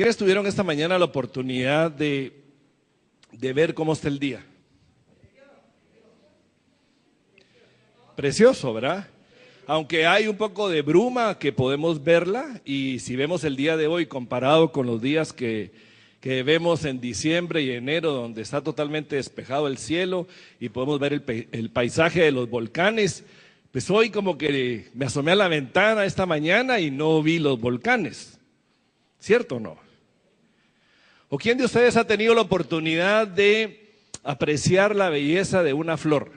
¿Quiénes tuvieron esta mañana la oportunidad de ver cómo está el día? Precioso, ¿verdad? Aunque hay un poco de bruma que podemos verla, y si vemos el día de hoy comparado con los días que vemos en diciembre y enero, donde está totalmente despejado el cielo y podemos ver el paisaje de los volcanes, pues hoy como que me asomé a la ventana esta mañana y no vi los volcanes, ¿cierto o no? ¿O quién de ustedes ha tenido la oportunidad de apreciar la belleza de una flor?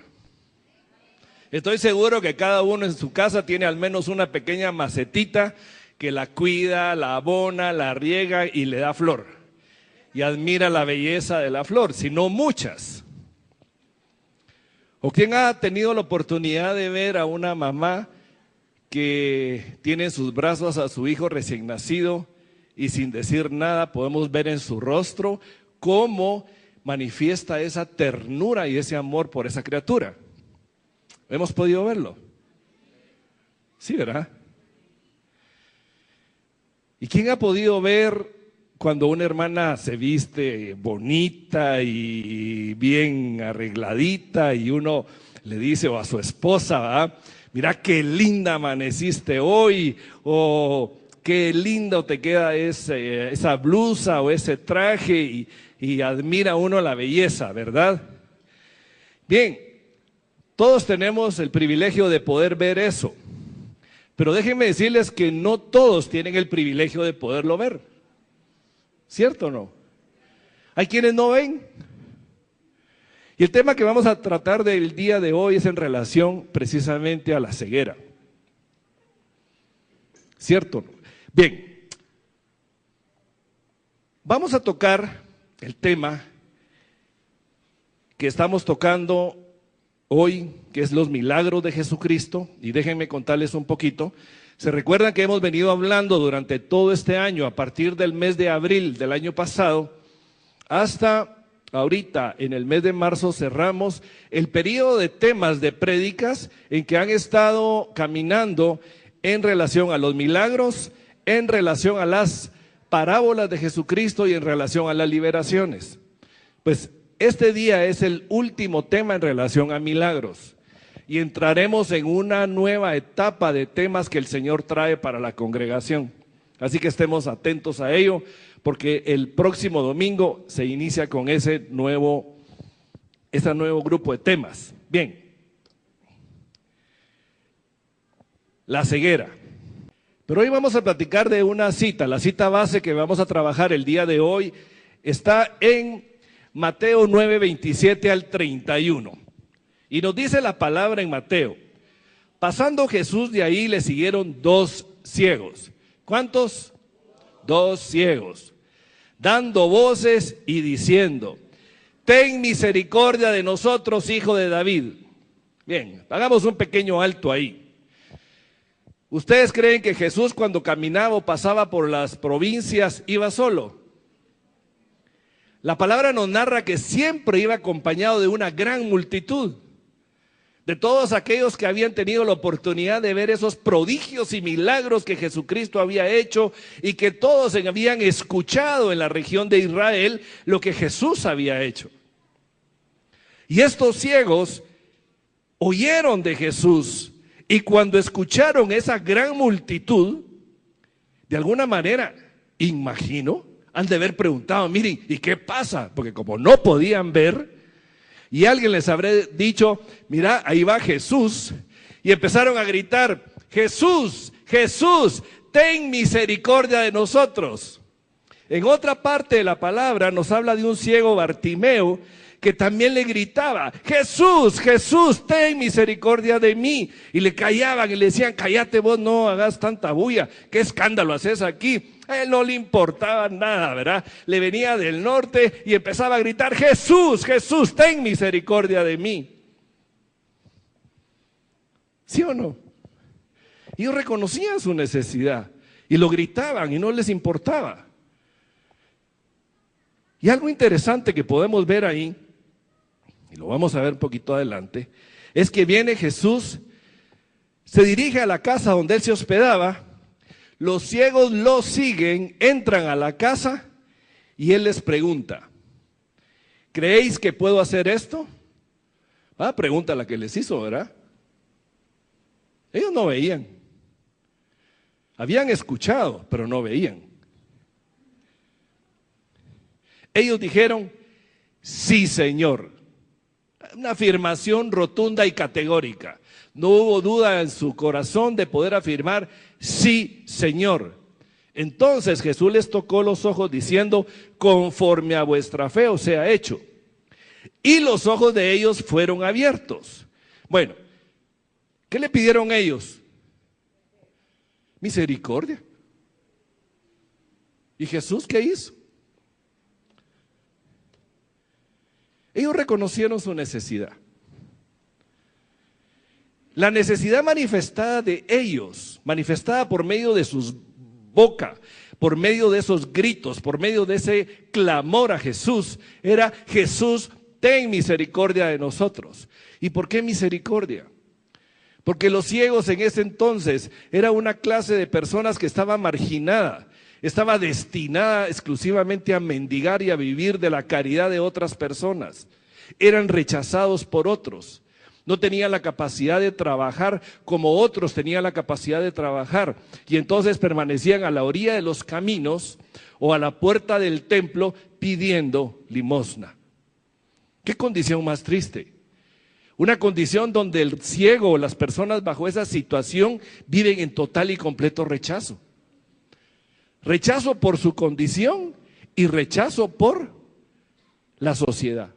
Estoy seguro que cada uno en su casa tiene al menos una pequeña macetita que la cuida, la abona, la riega y le da flor. Y admira la belleza de la flor, si no muchas. ¿O quién ha tenido la oportunidad de ver a una mamá que tiene en sus brazos a su hijo recién nacido y sin decir nada podemos ver en su rostro cómo manifiesta esa ternura y ese amor por esa criatura? ¿Hemos podido verlo? Sí, ¿verdad? ¿Y quién ha podido ver cuando una hermana se viste bonita y bien arregladita y uno le dice, o a su esposa, ¿verdad? Mira qué linda amaneciste hoy, o qué lindo te queda esa blusa o ese traje, y admira uno la belleza, ¿verdad? Bien, todos tenemos el privilegio de poder ver eso, pero déjenme decirles que no todos tienen el privilegio de poderlo ver, ¿cierto o no? Hay quienes no ven. Y el tema que vamos a tratar del día de hoy es en relación precisamente a la ceguera, ¿cierto o no? Bien, vamos a tocar el tema que estamos tocando hoy, que es los milagros de Jesucristo, y déjenme contarles un poquito. Se recuerdan que hemos venido hablando durante todo este año, a partir del mes de abril del año pasado, hasta ahorita, en el mes de marzo, cerramos el periodo de temas de prédicas en que han estado caminando en relación a los milagros, en relación a las parábolas de Jesucristo y en relación a las liberaciones. Pues este día es el último tema en relación a milagros y entraremos en una nueva etapa de temas que el Señor trae para la congregación. Así que estemos atentos a ello, porque el próximo domingo se inicia con ese nuevo grupo de temas. Bien, la ceguera. Pero hoy vamos a platicar de una cita. La cita base que vamos a trabajar el día de hoy está en Mateo 9, 27 al 31. Y nos dice la palabra en Mateo: pasando Jesús de ahí le siguieron dos ciegos. ¿Cuántos? Dos ciegos, dando voces y diciendo: ten misericordia de nosotros, hijo de David. Bien, hagamos un pequeño alto ahí. ¿Ustedes creen que Jesús, cuando caminaba o pasaba por las provincias, iba solo? La palabra nos narra que siempre iba acompañado de una gran multitud, de todos aquellos que habían tenido la oportunidad de ver esos prodigios y milagros que Jesucristo había hecho, y que todos habían escuchado en la región de Israel lo que Jesús había hecho. Y estos ciegos oyeron de Jesús, y cuando escucharon esa gran multitud, de alguna manera, imagino, han de haber preguntado: miren, ¿y qué pasa? Porque como no podían ver, y alguien les habrá dicho: mira, ahí va Jesús, y empezaron a gritar: Jesús, Jesús, ten misericordia de nosotros. En otra parte de la palabra nos habla de un ciego, Bartimeo, que también le gritaba: Jesús, Jesús, ten misericordia de mí. Y le callaban y le decían: cállate vos, no hagas tanta bulla, qué escándalo haces aquí. A él no le importaba nada, ¿verdad? Le venía del norte y empezaba a gritar: Jesús, Jesús, ten misericordia de mí. ¿Sí o no? Ellos reconocían su necesidad y lo gritaban y no les importaba. Y algo interesante que podemos ver ahí, y lo vamos a ver un poquito adelante, es que viene Jesús, se dirige a la casa donde él se hospedaba, Los ciegos lo siguen, entran a la casa y él les pregunta, ¿creéis que puedo hacer esto? Pregunta la que les hizo, ¿verdad? Ellos no veían. Habían escuchado, pero no veían. Ellos dijeron, sí, Señor. Una afirmación rotunda y categórica. No hubo duda en su corazón de poder afirmar, sí, Señor. Entonces Jesús les tocó los ojos diciendo, conforme a vuestra fe os sea hecho. Y los ojos de ellos fueron abiertos. Bueno, ¿qué le pidieron ellos? Misericordia. ¿Y Jesús qué hizo? Ellos reconocieron su necesidad. La necesidad manifestada de ellos, manifestada por medio de sus bocas, por medio de esos gritos, por medio de ese clamor a Jesús, era: Jesús, ten misericordia de nosotros. ¿Y por qué misericordia? Porque los ciegos en ese entonces era una clase de personas que estaba marginada, estaba destinada exclusivamente a mendigar y a vivir de la caridad de otras personas. Eran rechazados por otros. No tenían la capacidad de trabajar como otros tenían la capacidad de trabajar. Y entonces permanecían a la orilla de los caminos o a la puerta del templo pidiendo limosna. ¿Qué condición más triste? Una condición donde el ciego o las personas bajo esa situación viven en total y completo rechazo. Rechazo por su condición y rechazo por la sociedad.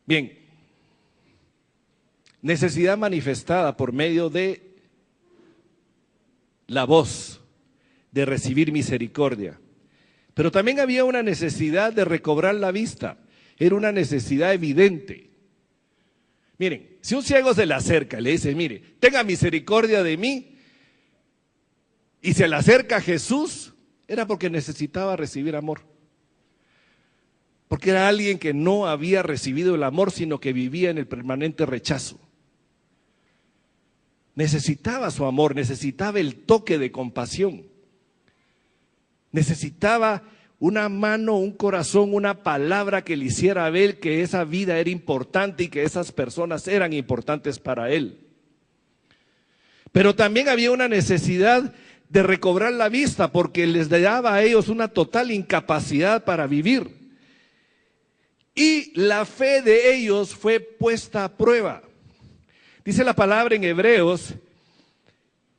Bien, necesidad manifestada por medio de la voz, de recibir misericordia. Pero también había una necesidad de recobrar la vista, era una necesidad evidente. Miren, si un ciego se le acerca y le dice: mire, tenga misericordia de mí, y se le acerca a Jesús, era porque necesitaba recibir amor. Porque era alguien que no había recibido el amor, sino que vivía en el permanente rechazo. Necesitaba su amor, necesitaba el toque de compasión. Necesitaba una mano, un corazón, una palabra que le hiciera ver que esa vida era importante y que esas personas eran importantes para él. Pero también había una necesidad de recobrar la vista, porque les daba a ellos una total incapacidad para vivir. Y la fe de ellos fue puesta a prueba. Dice la palabra en Hebreos: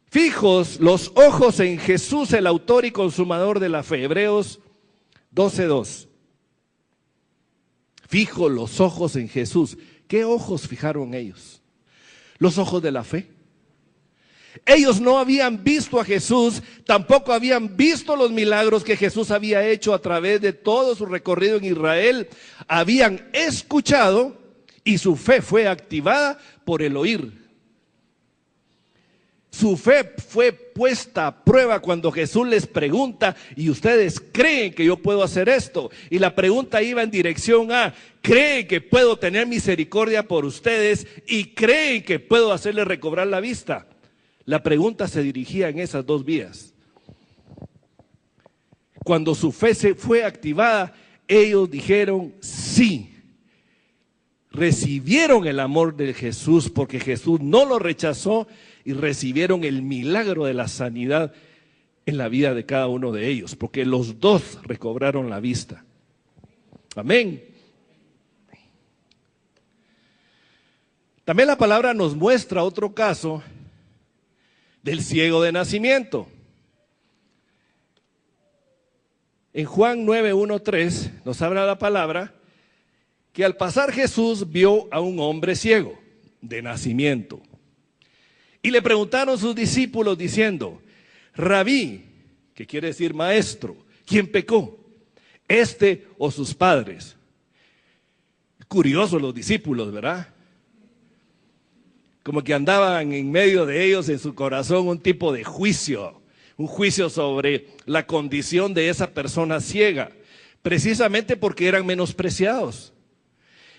fijos los ojos en Jesús, el autor y consumador de la fe. Hebreos 12:2. Fijo los ojos en Jesús. ¿Qué ojos fijaron ellos? Los ojos de la fe. Ellos no habían visto a Jesús, tampoco habían visto los milagros que Jesús había hecho a través de todo su recorrido en Israel. Habían escuchado y su fe fue activada por el oír. Su fe fue puesta a prueba cuando Jesús les pregunta: ¿y ustedes creen que yo puedo hacer esto? Y la pregunta iba en dirección a: ¿creen que puedo tener misericordia por ustedes? ¿Y creen que puedo hacerles recobrar la vista? La pregunta se dirigía en esas dos vías. Cuando su fe se fue activada, ellos dijeron sí. Recibieron el amor de Jesús porque Jesús no lo rechazó, y recibieron el milagro de la sanidad en la vida de cada uno de ellos, porque los dos recobraron la vista. Amén. También la palabra nos muestra otro caso del ciego de nacimiento. En Juan 9:1-3 nos habla la palabra que al pasar Jesús vio a un hombre ciego de nacimiento. Y le preguntaron sus discípulos diciendo: Rabí, que quiere decir maestro, ¿quién pecó? ¿Este o sus padres? Curiosos los discípulos, ¿verdad? Como que andaban en medio de ellos, en su corazón, un tipo de juicio, un juicio sobre la condición de esa persona ciega, precisamente porque eran menospreciados.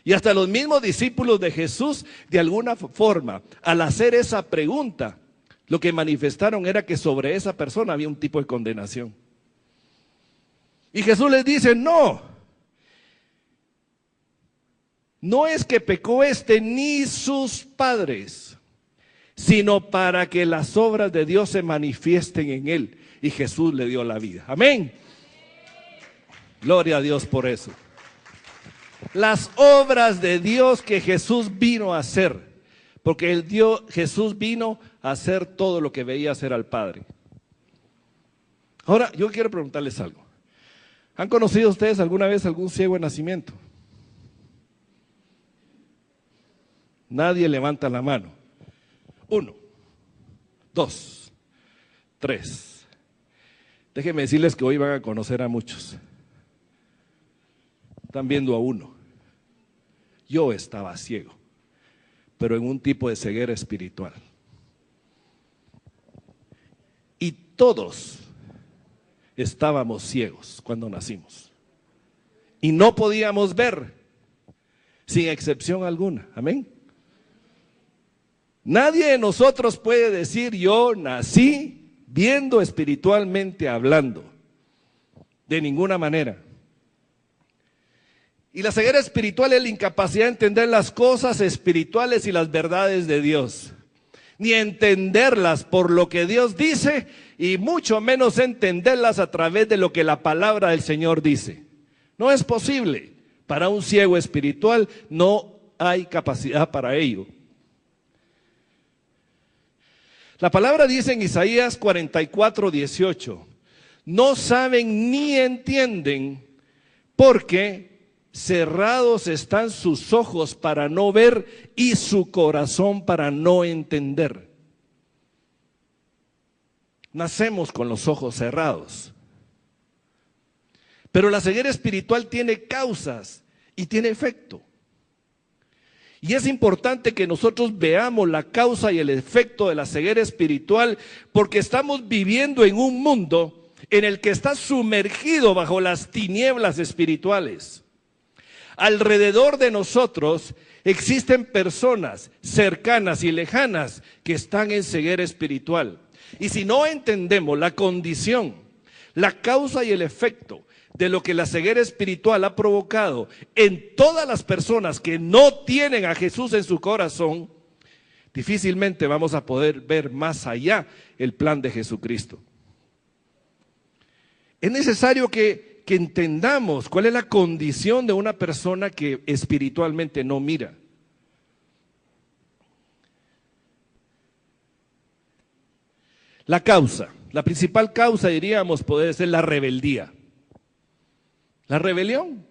Y hasta los mismos discípulos de Jesús, de alguna forma, al hacer esa pregunta, lo que manifestaron era que sobre esa persona había un tipo de condenación. Y Jesús les dice, no es que pecó ni sus padres, sino para que las obras de Dios se manifiesten en él. Y Jesús le dio la vida. Amén. Gloria a Dios por eso. Las obras de Dios que Jesús vino a hacer, porque Jesús vino a hacer todo lo que veía hacer al Padre. Ahora, yo quiero preguntarles algo. ¿Han conocido ustedes alguna vez algún ciego de nacimiento? Nadie levanta la mano. 1, 2, 3. Déjenme decirles que hoy van a conocer a muchos. Están viendo a uno. Yo estaba ciego, pero en un tipo de ceguera espiritual. Y todos estábamos ciegos cuando nacimos. Y no podíamos ver, sin excepción alguna. Amén. Nadie de nosotros puede decir, yo nací viendo espiritualmente hablando. De ninguna manera. Y la ceguera espiritual es la incapacidad de entender las cosas espirituales y las verdades de Dios. Ni entenderlas por lo que Dios dice, y mucho menos entenderlas a través de lo que la palabra del Señor dice. No es posible. Para un ciego espiritual no hay capacidad para ello. La palabra dice en Isaías 44:18, no saben ni entienden porque cerrados están sus ojos para no ver y su corazón para no entender. Nacemos con los ojos cerrados. Pero la ceguera espiritual tiene causas y tiene efecto. Y es importante que nosotros veamos la causa y el efecto de la ceguera espiritual, porque estamos viviendo en un mundo en el que está sumergido bajo las tinieblas espirituales. Alrededor de nosotros existen personas cercanas y lejanas que están en ceguera espiritual. Y si no entendemos la condición, la causa y el efecto de lo que la ceguera espiritual ha provocado en todas las personas que no tienen a Jesús en su corazón, difícilmente vamos a poder ver más allá el plan de Jesucristo. Es necesario que entendamos cuál es la condición de una persona que espiritualmente no mira. La causa, la principal causa, diríamos, puede ser la rebeldía. La rebelión.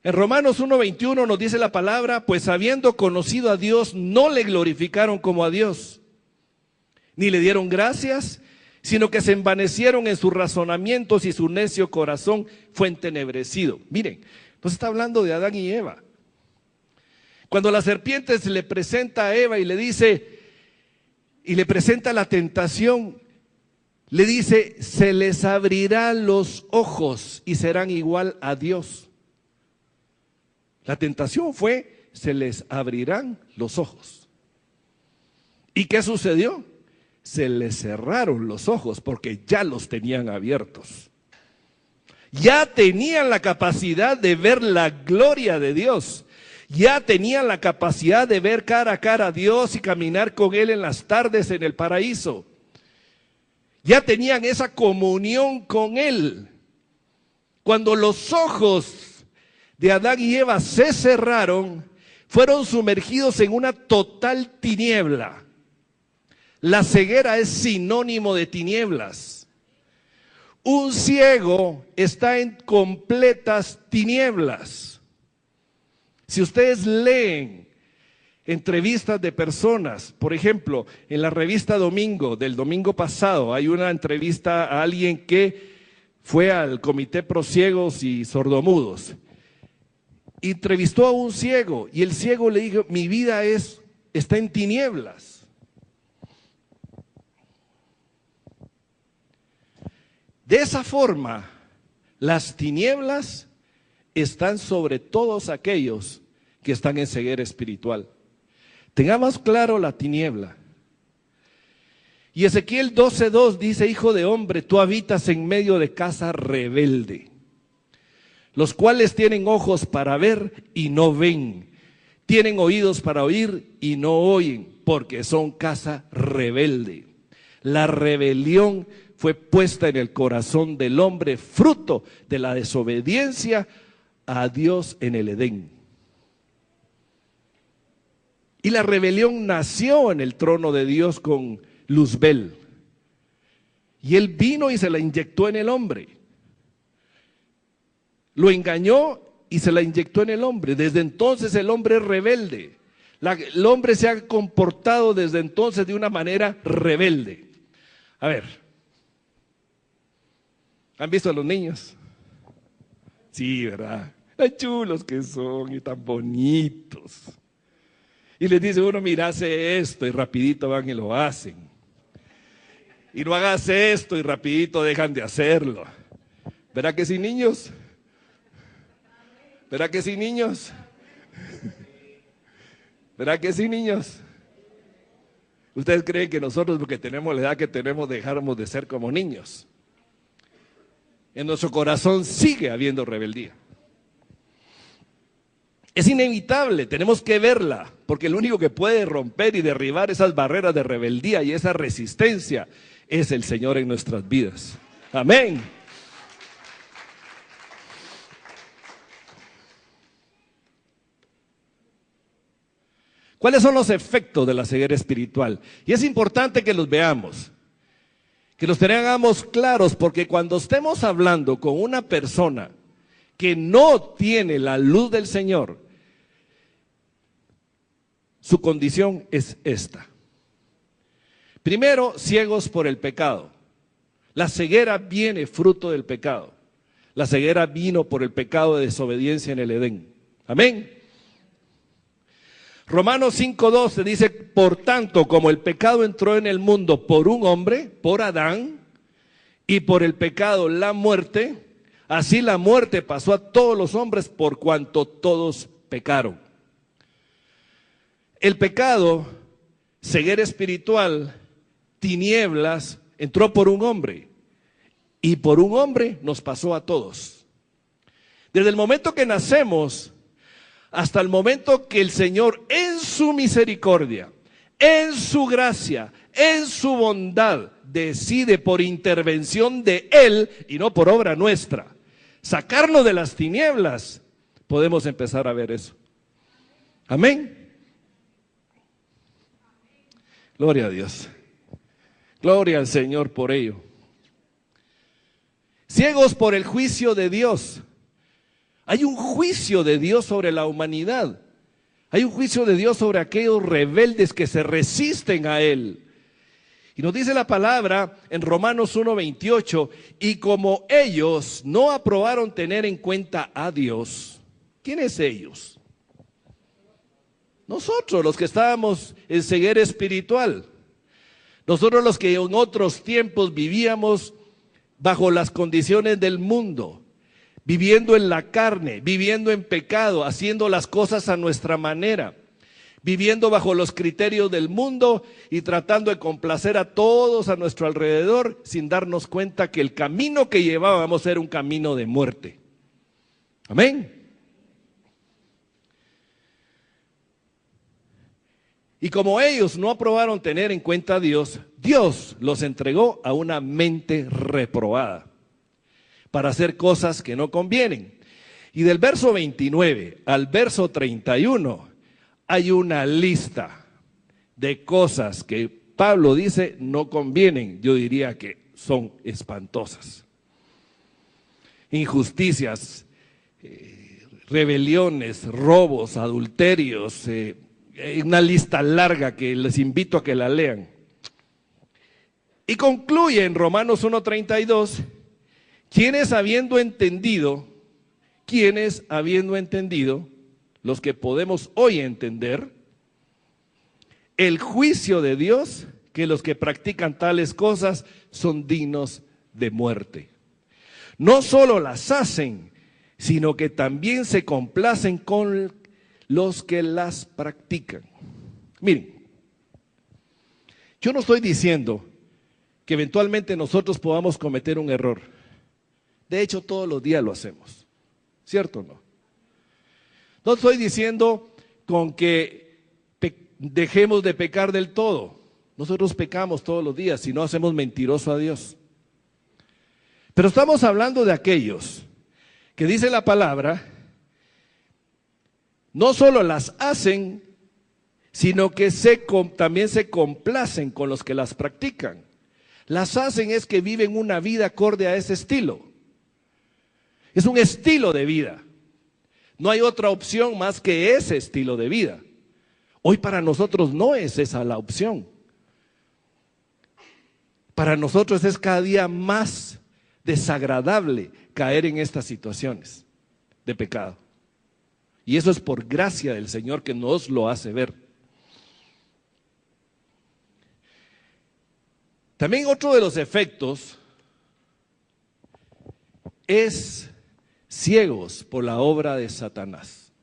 En Romanos 1:21 nos dice la palabra, pues habiendo conocido a Dios, no le glorificaron como a Dios, ni le dieron gracias, sino que se envanecieron en sus razonamientos y su necio corazón fue entenebrecido. Miren, nos está hablando de Adán y Eva. Cuando la serpiente se le presenta a Eva y le dice, y le presenta la tentación, le dice, se les abrirán los ojos y serán igual a Dios. La tentación fue, se les abrirán los ojos. ¿Y qué sucedió? Se les cerraron los ojos porque ya los tenían abiertos. Ya tenían la capacidad de ver la gloria de Dios. Ya tenían la capacidad de ver cara a cara a Dios y caminar con Él en las tardes en el paraíso. Ya tenían esa comunión con Él. Cuando los ojos de Adán y Eva se cerraron, fueron sumergidos en una total tiniebla. La ceguera es sinónimo de tinieblas. Un ciego está en completas tinieblas. Si ustedes leen entrevistas de personas, por ejemplo, en la revista Domingo, del domingo pasado, hay una entrevista a alguien que fue al Comité Pro Ciegos y Sordomudos. Entrevistó a un ciego y el ciego le dijo, mi vida está en tinieblas. De esa forma, las tinieblas están sobre todos aquellos que están en ceguera espiritual. Tengamos claro la tiniebla. Y Ezequiel 12:2 dice: hijo de hombre, tú habitas en medio de casa rebelde, los cuales tienen ojos para ver y no ven, tienen oídos para oír y no oyen, porque son casa rebelde. La rebelión fue puesta en el corazón del hombre, fruto de la desobediencia a Dios en el Edén. Y la rebelión nació en el trono de Dios con Luzbel. Y él vino y se la inyectó en el hombre. Lo engañó y se la inyectó en el hombre. Desde entonces el hombre es rebelde. El hombre se ha comportado desde entonces de una manera rebelde. A ver, ¿han visto a los niños? Sí, ¿verdad? Tan chulos que son y tan bonitos. Y les dice uno: mira, hace esto, y rapidito van y lo hacen. Y no hagas esto, y rapidito dejan de hacerlo. ¿Verdad que sí, niños? ¿Verdad que sí, niños? ¿Verdad que sí, niños? ¿Ustedes creen que nosotros, porque tenemos la edad que tenemos, dejáramos de ser como niños? En nuestro corazón sigue habiendo rebeldía. Es inevitable, tenemos que verla, porque el único que puede romper y derribar esas barreras de rebeldía y esa resistencia es el Señor en nuestras vidas. Amén. ¿Cuáles son los efectos de la ceguera espiritual? Y es importante que los veamos, que los tengamos claros, porque cuando estemos hablando con una persona que no tiene la luz del Señor, su condición es esta. Primero, ciegos por el pecado. La ceguera viene fruto del pecado. La ceguera vino por el pecado de desobediencia en el Edén. Amén. Romanos 5:12 dice: por tanto, como el pecado entró en el mundo por un hombre, por Adán, y por el pecado la muerte, así la muerte pasó a todos los hombres por cuanto todos pecaron. El pecado, ceguera espiritual, tinieblas, entró por un hombre, y por un hombre nos pasó a todos. Desde el momento que nacemos hasta el momento que el Señor, en su misericordia, en su gracia, en su bondad, decide por intervención de Él y no por obra nuestra sacarnos de las tinieblas, podemos empezar a ver eso. Amén. Gloria a Dios. Gloria al Señor por ello. Ciegos por el juicio de Dios. Hay un juicio de Dios sobre la humanidad. Hay un juicio de Dios sobre aquellos rebeldes que se resisten a Él. Y nos dice la palabra en Romanos 1:28, y como ellos no aprobaron tener en cuenta a Dios. ¿Quiénes ellos? Nosotros, los que estábamos en ceguera espiritual. Nosotros los que en otros tiempos vivíamos bajo las condiciones del mundo, viviendo en la carne, viviendo en pecado, haciendo las cosas a nuestra manera, viviendo bajo los criterios del mundo y tratando de complacer a todos a nuestro alrededor, sin darnos cuenta que el camino que llevábamos era un camino de muerte. Amén. Y como ellos no aprobaron tener en cuenta a Dios, Dios los entregó a una mente reprobada para hacer cosas que no convienen. Y del verso 29 al verso 31 hay una lista de cosas que Pablo dice no convienen. Yo diría que son espantosas. Injusticias, rebeliones, robos, adulterios, una lista larga que les invito a que la lean. Y concluye en Romanos 1:32, quienes habiendo entendido, los que podemos hoy entender, el juicio de Dios, que los que practican tales cosas son dignos de muerte. No solo las hacen, sino que también se complacen con los que las practican. Miren, yo no estoy diciendo que eventualmente nosotros podamos cometer un error. De hecho, todos los días lo hacemos, ¿cierto o no? No estoy diciendo con que dejemos de pecar del todo. Nosotros pecamos todos los días, si no hacemos mentiroso a Dios. Pero estamos hablando de aquellos que dice la palabra, no solo las hacen, sino que también se complacen con los que las practican. Las hacen es que viven una vida acorde a ese estilo. Es un estilo de vida. No hay otra opción más que ese estilo de vida. Hoy para nosotros no es esa la opción. Para nosotros es cada día más desagradable caer en estas situaciones de pecado. Y eso es por gracia del Señor que nos lo hace ver. También otro de los efectos es ciegos por la obra de Satanás.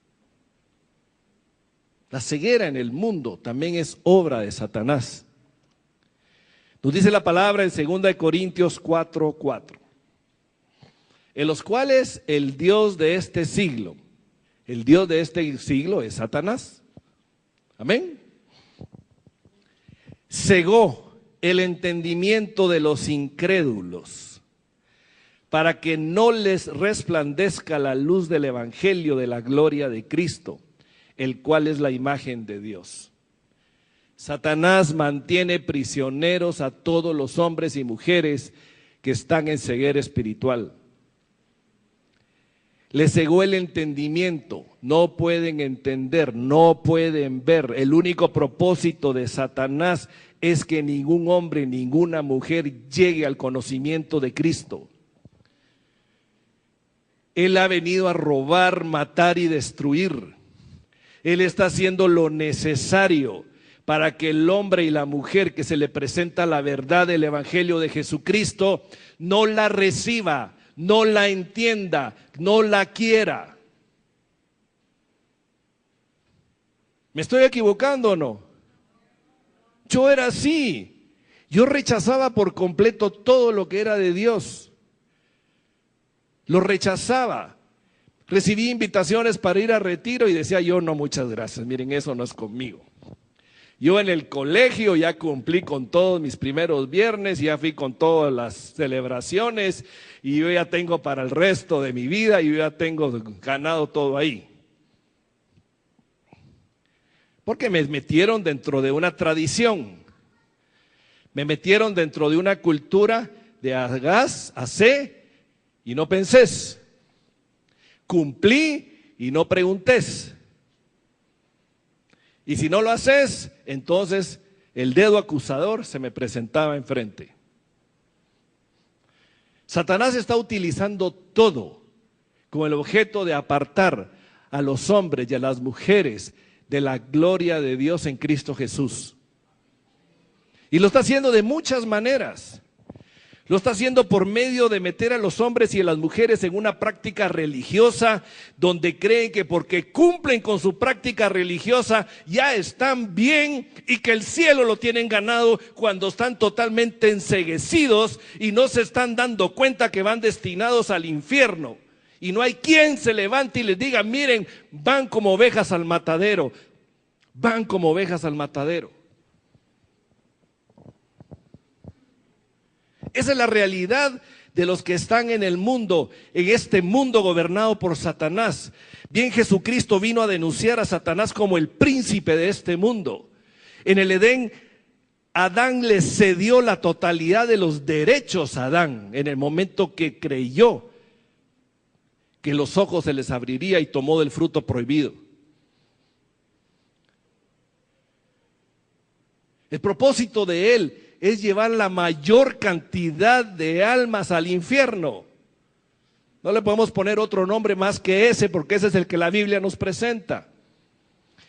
La ceguera en el mundo también es obra de Satanás. Nos dice la palabra en 2 Corintios 4:4, en los cuales el Dios de este siglo, el Dios de este siglo es Satanás. Amén. Cegó el entendimiento de los incrédulos para que no les resplandezca la luz del evangelio de la gloria de Cristo, el cual es la imagen de Dios. Satanás mantiene prisioneros a todos los hombres y mujeres que están en ceguera espiritual. Les cegó el entendimiento, no pueden entender, no pueden ver. El único propósito de Satanás es que ningún hombre, ninguna mujer llegue al conocimiento de Cristo. Él ha venido a robar, matar y destruir. Él está haciendo lo necesario para que el hombre y la mujer que se le presenta la verdad del Evangelio de Jesucristo no la reciba, no la entienda, no la quiera. ¿Me estoy equivocando o no? Yo era así. Yo rechazaba por completo todo lo que era de Dios. Lo rechazaba. Recibí invitaciones para ir a retiro y decía yo, no, muchas gracias, miren, eso no es conmigo. Yo en el colegio ya cumplí con todos mis primeros viernes, ya fui con todas las celebraciones y yo ya tengo para el resto de mi vida y yo ya tengo ganado todo ahí. Porque me metieron dentro de una tradición, me metieron dentro de una cultura de hagás, hacé y no pensés, cumplí y no preguntés. Y si no lo haces, entonces el dedo acusador se me presentaba enfrente. Satanás está utilizando todo con el objeto de apartar a los hombres y a las mujeres de la gloria de Dios en Cristo Jesús. Y lo está haciendo de muchas maneras. Lo está haciendo por medio de meter a los hombres y a las mujeres en una práctica religiosa donde creen que porque cumplen con su práctica religiosa ya están bien y que el cielo lo tienen ganado, cuando están totalmente enceguecidos y no se están dando cuenta que van destinados al infierno. Y no hay quien se levante y les diga, miren, van como ovejas al matadero, van como ovejas al matadero. Esa es la realidad de los que están en el mundo, en este mundo gobernado por Satanás. Bien, Jesucristo vino a denunciar a Satanás como el príncipe de este mundo. En el Edén, Adán le cedió la totalidad de los derechos a Adán en el momento que creyó que los ojos se les abriría y tomó del fruto prohibido. El propósito de él es llevar la mayor cantidad de almas al infierno. No le podemos poner otro nombre más que ese, porque ese es el que la Biblia nos presenta.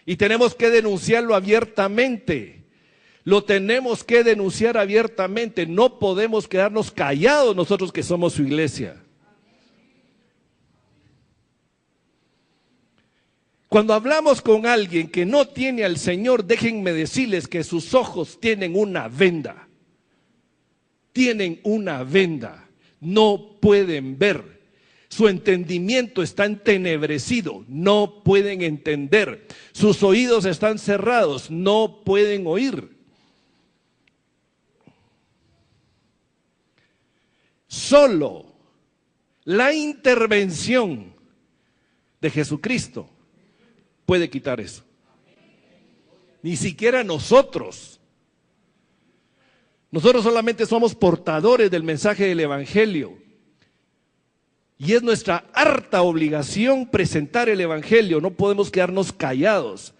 Y tenemos que denunciarlo abiertamente. Lo tenemos que denunciar abiertamente. No podemos quedarnos callados nosotros que somos su iglesia. Cuando hablamos con alguien que no tiene al Señor, déjenme decirles que sus ojos tienen una venda. tienen una venda, no pueden ver. Su entendimiento está entenebrecido, no pueden entender. Sus oídos están cerrados, no pueden oír. Solo la intervención de Jesucristo puede quitar eso. Ni siquiera nosotros. Nosotros solamente somos portadores del mensaje del Evangelio. Y es nuestra harta obligación presentar el Evangelio. No podemos quedarnos callados.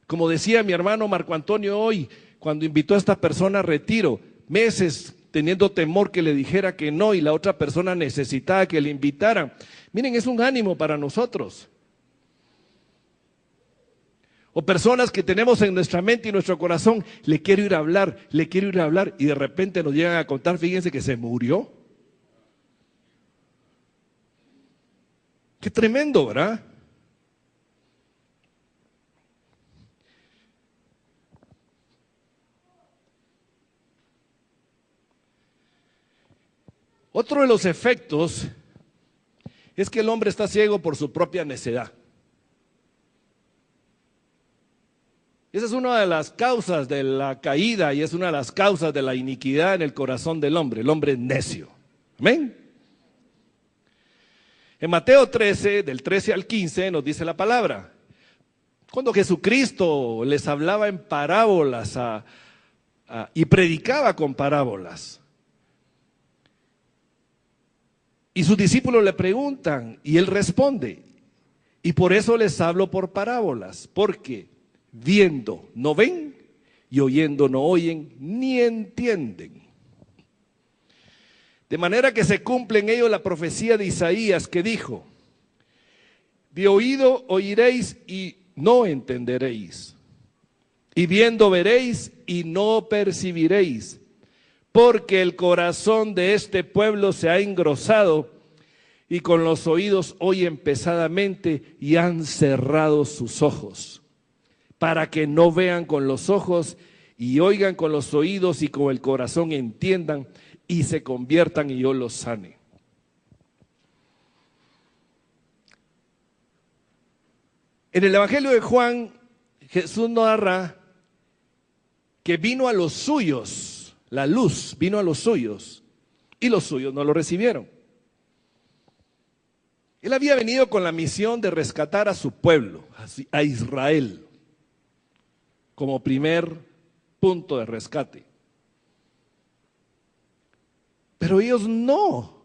Como decía mi hermano Marco Antonio hoy, cuando invitó a esta persona a retiro, meses teniendo temor que le dijera que no y la otra persona necesitaba que le invitaran. Miren, es un ánimo para nosotros. O personas que tenemos en nuestra mente y nuestro corazón, le quiero ir a hablar, y de repente nos llegan a contar, fíjense que se murió. Qué tremendo, ¿verdad? Otro de los efectos es que el hombre está ciego por su propia necedad. Esa es una de las causas de la caída y es una de las causas de la iniquidad en el corazón del hombre. El hombre es necio. Amén. En Mateo 13, del 13 al 15, nos dice la palabra. Cuando Jesucristo les hablaba en parábolas y predicaba con parábolas. Y sus discípulos le preguntan y él responde. Y por eso les hablo por parábolas, porque viendo no ven y oyendo no oyen ni entienden. De manera que se cumple en ellos la profecía de Isaías que dijo: de oído oiréis y no entenderéis, y viendo veréis y no percibiréis, porque el corazón de este pueblo se ha engrosado y con los oídos oyen pesadamente y han cerrado sus ojos, para que no vean con los ojos y oigan con los oídos y con el corazón entiendan y se conviertan y yo los sane. En el Evangelio de Juan, Jesús narra que vino a los suyos, la luz vino a los suyos y los suyos no lo recibieron. Él había venido con la misión de rescatar a su pueblo, a Israel, como primer punto de rescate. Pero ellos no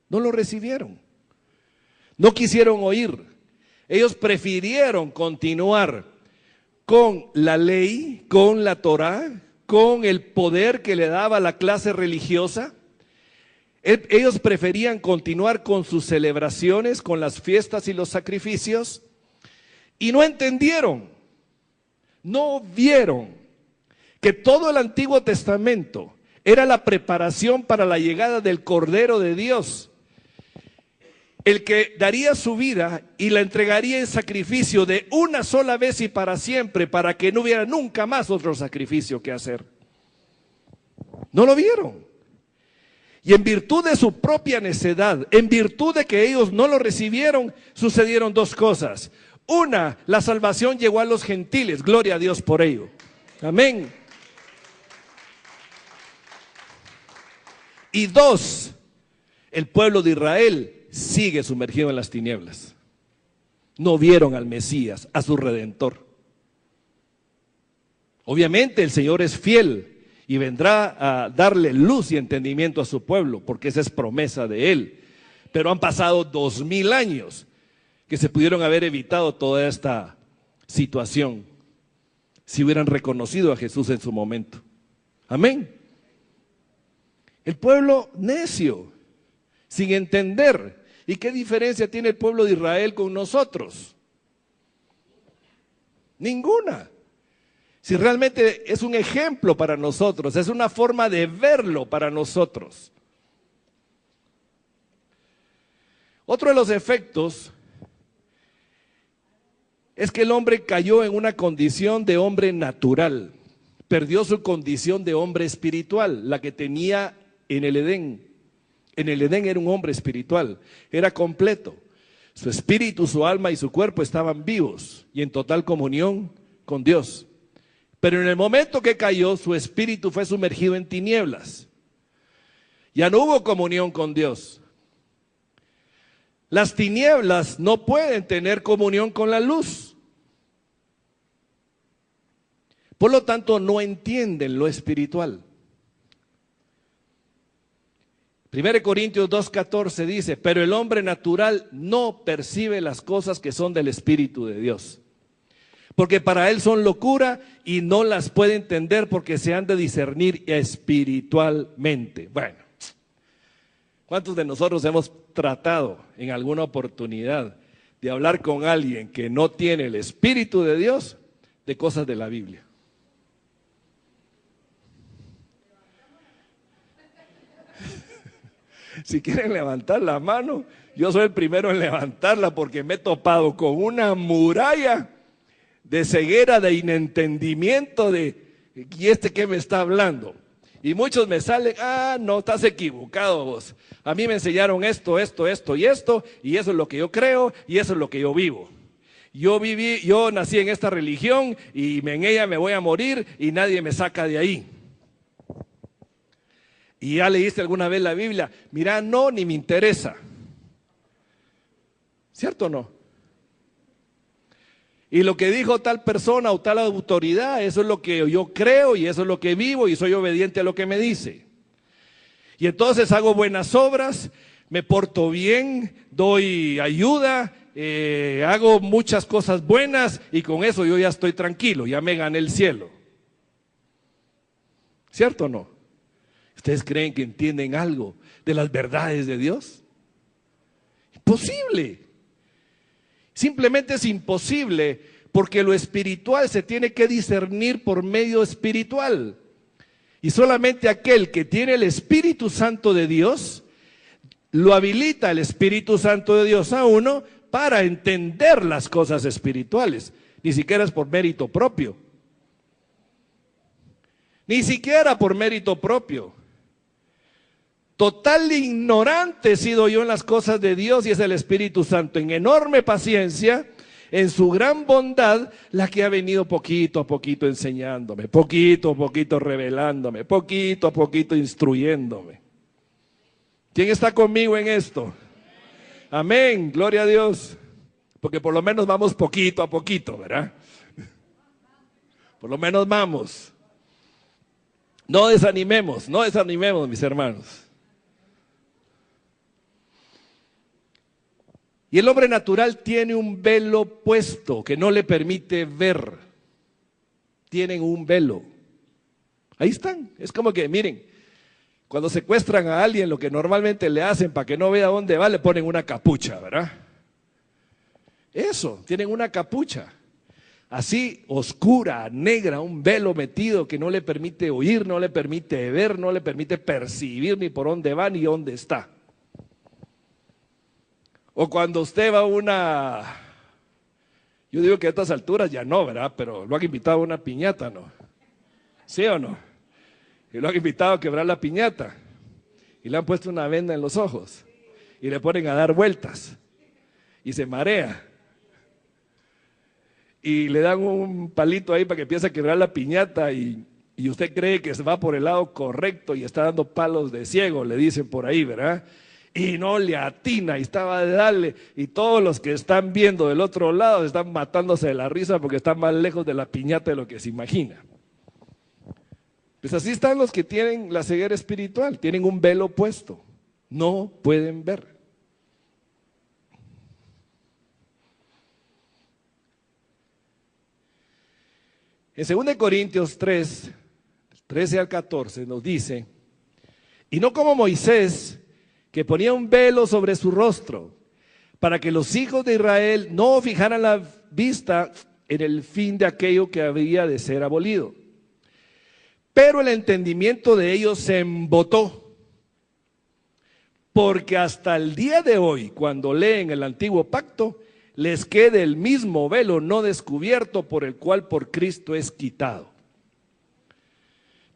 lo recibieron. No quisieron oír. Ellos prefirieron continuar con la ley, con la Torá, con el poder que le daba la clase religiosa. Ellos preferían continuar con sus celebraciones, con las fiestas y los sacrificios, y no entendieron, no vieron que todo el Antiguo Testamento era la preparación para la llegada del Cordero de Dios, el que daría su vida y la entregaría en sacrificio de una sola vez y para siempre, para que no hubiera nunca más otro sacrificio que hacer. No lo vieron. Y en virtud de su propia necedad, en virtud de que ellos no lo recibieron, sucedieron dos cosas. Una, la salvación llegó a los gentiles, gloria a Dios por ello. Amén. Y dos, el pueblo de Israel sigue sumergido en las tinieblas. No vieron al Mesías, a su Redentor. Obviamente el Señor es fiel y vendrá a darle luz y entendimiento a su pueblo, porque esa es promesa de Él. Pero han pasado 2000 años que se pudieron haber evitado toda esta situación si hubieran reconocido a Jesús en su momento. Amén. El pueblo necio, sin entender. ¿Y qué diferencia tiene el pueblo de Israel con nosotros? Ninguna. Si realmente es un ejemplo para nosotros, es una forma de verlo para nosotros. Otro de los efectos es que el hombre cayó en una condición de hombre natural, perdió su condición de hombre espiritual, la que tenía en el Edén. En el Edén era un hombre espiritual, era completo. Su espíritu, su alma y su cuerpo estaban vivos y en total comunión con Dios. Pero en el momento que cayó, su espíritu fue sumergido en tinieblas. Ya no hubo comunión con Dios. Las tinieblas no pueden tener comunión con la luz. Por lo tanto, no entienden lo espiritual. 1 Corintios 2:14 dice, pero el hombre natural no percibe las cosas que son del Espíritu de Dios, porque para él son locura y no las puede entender porque se han de discernir espiritualmente. Bueno, ¿cuántos de nosotros hemos tratado en alguna oportunidad de hablar con alguien que no tiene el Espíritu de Dios de cosas de la Biblia? Si quieren levantar la mano, yo soy el primero en levantarla porque me he topado con una muralla de ceguera, de inentendimiento de ¿y este qué me está hablando? Y muchos me salen, no, estás equivocado vos. A mí me enseñaron esto y esto, y eso es lo que yo creo y eso es lo que yo vivo. Yo nací en esta religión y en ella me voy a morir y nadie me saca de ahí. Y ya leíste alguna vez la Biblia, mira, no, ni me interesa. ¿Cierto o no? Y lo que dijo tal persona o tal autoridad, eso es lo que yo creo y eso es lo que vivo y soy obediente a lo que me dice. Y entonces hago buenas obras, me porto bien, doy ayuda, hago muchas cosas buenas y con eso yo ya estoy tranquilo, ya me gané el cielo. ¿Cierto o no? ¿Ustedes creen que entienden algo de las verdades de Dios? Imposible. Simplemente es imposible porque lo espiritual se tiene que discernir por medio espiritual. Y solamente aquel que tiene el Espíritu Santo de Dios, lo habilita el Espíritu Santo de Dios a uno para entender las cosas espirituales. Ni siquiera es por mérito propio. Ni siquiera por mérito propio. Total ignorante he sido yo en las cosas de Dios y es el Espíritu Santo en enorme paciencia, en su gran bondad, la que ha venido poquito a poquito enseñándome, poquito a poquito revelándome, poquito a poquito instruyéndome. ¿Quién está conmigo en esto? Amén, gloria a Dios. Porque por lo menos vamos poquito a poquito, ¿verdad? Por lo menos vamos. No desanimemos, mis hermanos. Y el hombre natural tiene un velo puesto que no le permite ver. Tienen un velo. Ahí están. Es como que, miren, cuando secuestran a alguien, lo que normalmente le hacen para que no vea dónde va, le ponen una capucha, ¿verdad? Eso, tienen una capucha. Así, oscura, negra, un velo metido que no le permite oír, no le permite ver, no le permite percibir ni por dónde va ni dónde está. O cuando usted va a yo digo que a estas alturas ya no, ¿verdad? Pero lo han invitado a una piñata, ¿no? ¿Sí o no? Y lo han invitado a quebrar la piñata. Y le han puesto una venda en los ojos. Y le ponen a dar vueltas. Y se marea. Y le dan un palito ahí para que empiece a quebrar la piñata y usted cree que se va por el lado correcto y está dando palos de ciego, le dicen por ahí, ¿verdad? Y no le atina y estaba de darle y todos los que están viendo del otro lado están matándose de la risa porque están más lejos de la piñata de lo que se imagina. Pues así están los que tienen la ceguera espiritual, tienen un velo puesto, no pueden ver. En 2 Corintios 3, 13 al 14 nos dice, y no como Moisés, que ponía un velo sobre su rostro, para que los hijos de Israel no fijaran la vista en el fin de aquello que había de ser abolido. Pero el entendimiento de ellos se embotó, porque hasta el día de hoy, cuando leen el antiguo pacto, les quede el mismo velo no descubierto por el cual por Cristo es quitado.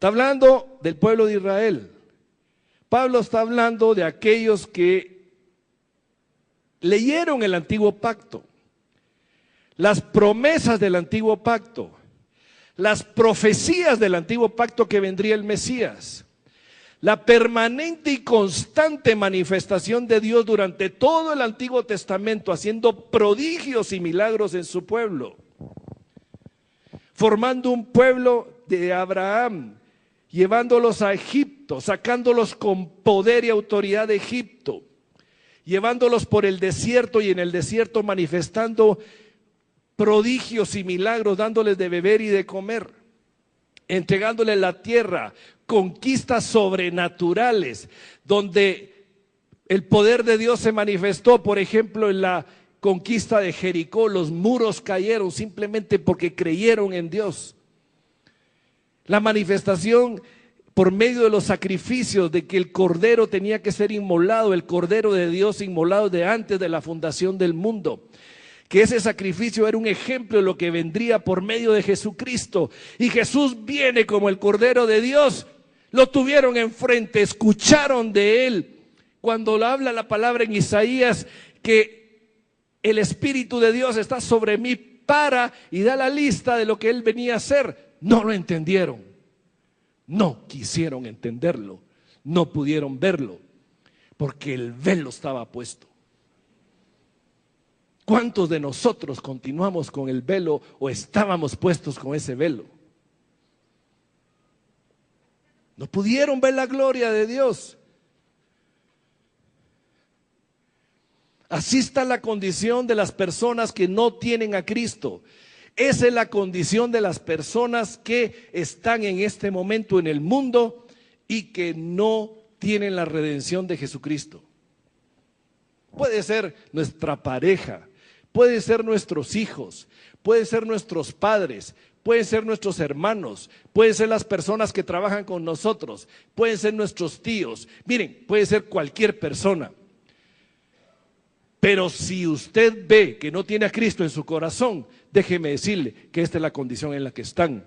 Está hablando del pueblo de Israel. Pablo está hablando de aquellos que leyeron el antiguo pacto, las promesas del antiguo pacto, las profecías del antiguo pacto que vendría el Mesías, la permanente y constante manifestación de Dios durante todo el Antiguo Testamento, haciendo prodigios y milagros en su pueblo, formando un pueblo de Abraham, llevándolos a Egipto, sacándolos con poder y autoridad de Egipto, llevándolos por el desierto y en el desierto manifestando prodigios y milagros, dándoles de beber y de comer, entregándoles la tierra, conquistas sobrenaturales, donde el poder de Dios se manifestó. Por ejemplo, en la conquista de Jericó, los muros cayeron simplemente porque creyeron en Dios. La manifestación por medio de los sacrificios, de que el cordero tenía que ser inmolado, el cordero de Dios inmolado de antes de la fundación del mundo, que ese sacrificio era un ejemplo de lo que vendría por medio de Jesucristo. Y Jesús viene como el Cordero de Dios. Lo tuvieron enfrente, escucharon de él. Cuando habla la palabra en Isaías que el Espíritu de Dios está sobre mí para, y da la lista de lo que él venía a hacer, no lo entendieron. No quisieron entenderlo, no pudieron verlo, porque el velo estaba puesto. ¿Cuántos de nosotros continuamos con el velo o estábamos puestos con ese velo? No pudieron ver la gloria de Dios. Así está la condición de las personas que no tienen a Cristo. Esa es la condición de las personas que están en este momento en el mundo y que no tienen la redención de Jesucristo. Puede ser nuestra pareja, puede ser nuestros hijos, puede ser nuestros padres, pueden ser nuestros hermanos, pueden ser las personas que trabajan con nosotros, pueden ser nuestros tíos. Miren, puede ser cualquier persona. Pero si usted ve que no tiene a Cristo en su corazón, déjeme decirle que esta es la condición en la que están.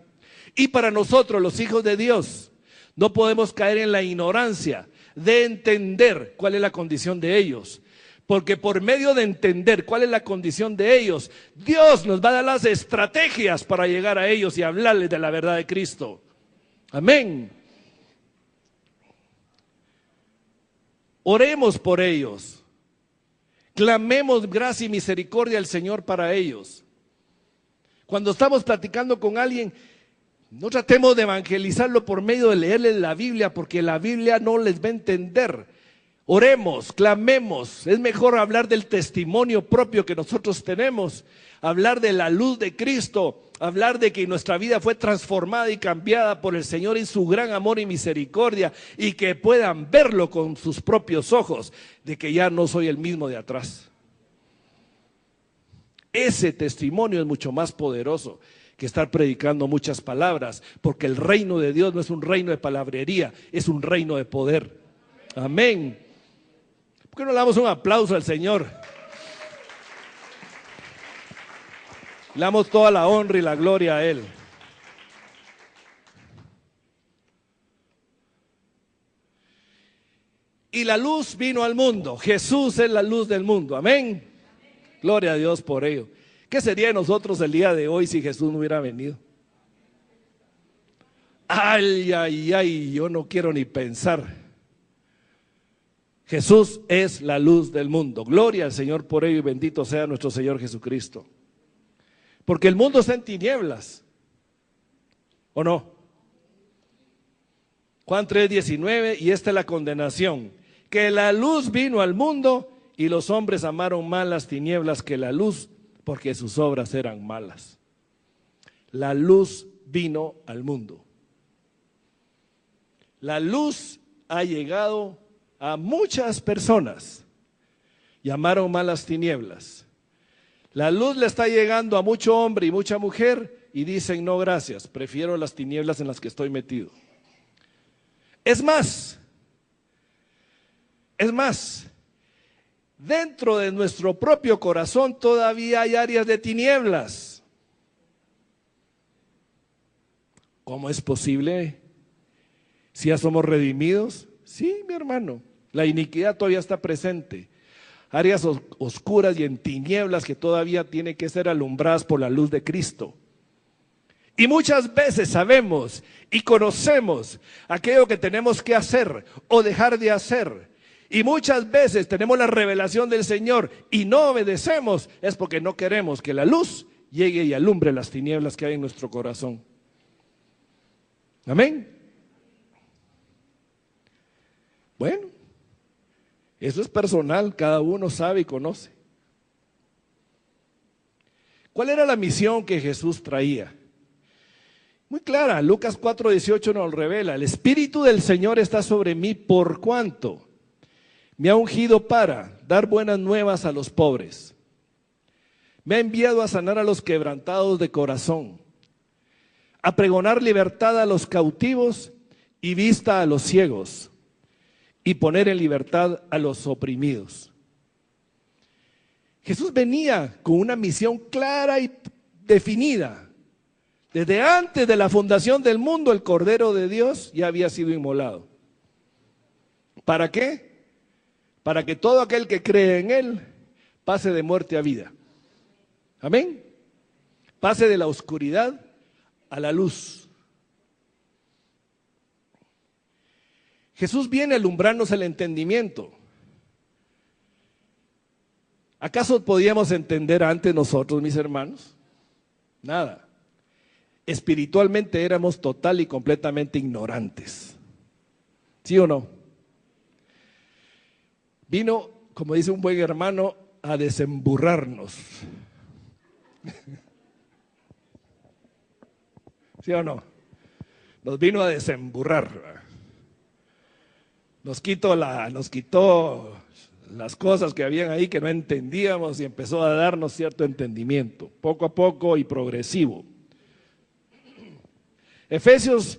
Y para nosotros, los hijos de Dios, no podemos caer en la ignorancia de entender cuál es la condición de ellos. Porque por medio de entender cuál es la condición de ellos, Dios nos va a dar las estrategias para llegar a ellos y hablarles de la verdad de Cristo. Amén. Oremos por ellos. Clamemos gracia y misericordia al Señor para ellos. Cuando estamos platicando con alguien, no tratemos de evangelizarlo por medio de leerles la Biblia, porque la Biblia no les va a entender. Oremos, clamemos. Es mejor hablar del testimonio propio que nosotros tenemos, hablar de la luz de Cristo, hablar de que nuestra vida fue transformada y cambiada por el Señor en su gran amor y misericordia, y que puedan verlo con sus propios ojos, de que ya no soy el mismo de atrás. Ese testimonio es mucho más poderoso que estar predicando muchas palabras, porque el reino de Dios no es un reino de palabrería, es un reino de poder. Amén. ¿Por qué no le damos un aplauso al Señor? Le damos toda la honra y la gloria a Él. Y la luz vino al mundo. Jesús es la luz del mundo. Amén. Gloria a Dios por ello. ¿Qué sería de nosotros el día de hoy si Jesús no hubiera venido? Ay, ay, ay, yo no quiero ni pensar. Jesús es la luz del mundo. Gloria al Señor por ello y bendito sea nuestro Señor Jesucristo. Porque el mundo está en tinieblas, ¿o no? Juan 3:19, y esta es la condenación, que la luz vino al mundo y los hombres amaron más las tinieblas que la luz, porque sus obras eran malas. La luz vino al mundo. La luz ha llegado a muchas personas y amaron más las tinieblas. La luz le está llegando a mucho hombre y mucha mujer y dicen: no, gracias, prefiero las tinieblas en las que estoy metido. Es más, dentro de nuestro propio corazón todavía hay áreas de tinieblas. ¿Cómo es posible? Si ya somos redimidos, sí, mi hermano, la iniquidad todavía está presente. Áreas oscuras y en tinieblas que todavía tienen que ser alumbradas por la luz de Cristo. Y muchas veces sabemos y conocemos aquello que tenemos que hacer o dejar de hacer. Y muchas veces tenemos la revelación del Señor y no obedecemos, es porque no queremos que la luz llegue y alumbre las tinieblas que hay en nuestro corazón. Amén. Bueno, eso es personal, cada uno sabe y conoce. ¿Cuál era la misión que Jesús traía? Muy clara, Lucas 4:18 nos revela: el Espíritu del Señor está sobre mí, por cuanto me ha ungido para dar buenas nuevas a los pobres. Me ha enviado a sanar a los quebrantados de corazón, a pregonar libertad a los cautivos y vista a los ciegos, y poner en libertad a los oprimidos. Jesús venía con una misión clara y definida. Desde antes de la fundación del mundo, el Cordero de Dios ya había sido inmolado. ¿Para qué? Para que todo aquel que cree en Él pase de muerte a vida. Amén. Pase de la oscuridad a la luz. Jesús viene a alumbrarnos el entendimiento. ¿Acaso podíamos entender antes nosotros, mis hermanos? Nada. Espiritualmente éramos total y completamente ignorantes. ¿Sí o no? Vino, como dice un buen hermano, a desemburrarnos. ¿Sí o no? Nos vino a desemburrar. Nos quitó las cosas que habían ahí que no entendíamos y empezó a darnos cierto entendimiento, poco a poco y progresivo. Efesios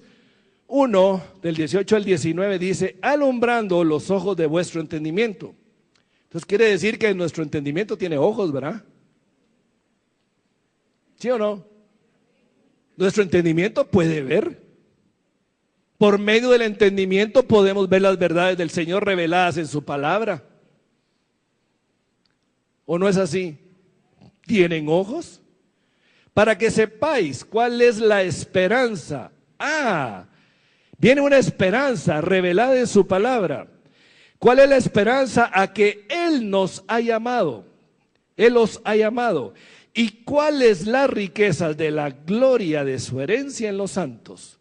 1, del 18 al 19 dice: alumbrando los ojos de vuestro entendimiento. Entonces quiere decir que nuestro entendimiento tiene ojos, ¿verdad? ¿Sí o no? Nuestro entendimiento puede ver. Por medio del entendimiento podemos ver las verdades del Señor reveladas en su palabra. ¿O no es así? ¿Tienen ojos? Para que sepáis cuál es la esperanza. Viene una esperanza revelada en su palabra. ¿Cuál es la esperanza a que Él nos ha llamado? Él os ha llamado. ¿Y cuál es la riqueza de la gloria de su herencia en los santos?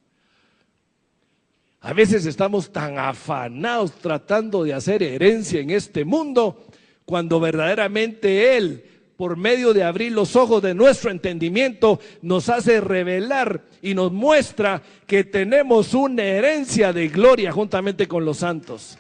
A veces estamos tan afanados tratando de hacer herencia en este mundo, cuando verdaderamente Él, por medio de abrir los ojos de nuestro entendimiento, nos hace revelar y nos muestra que tenemos una herencia de gloria juntamente con los santos.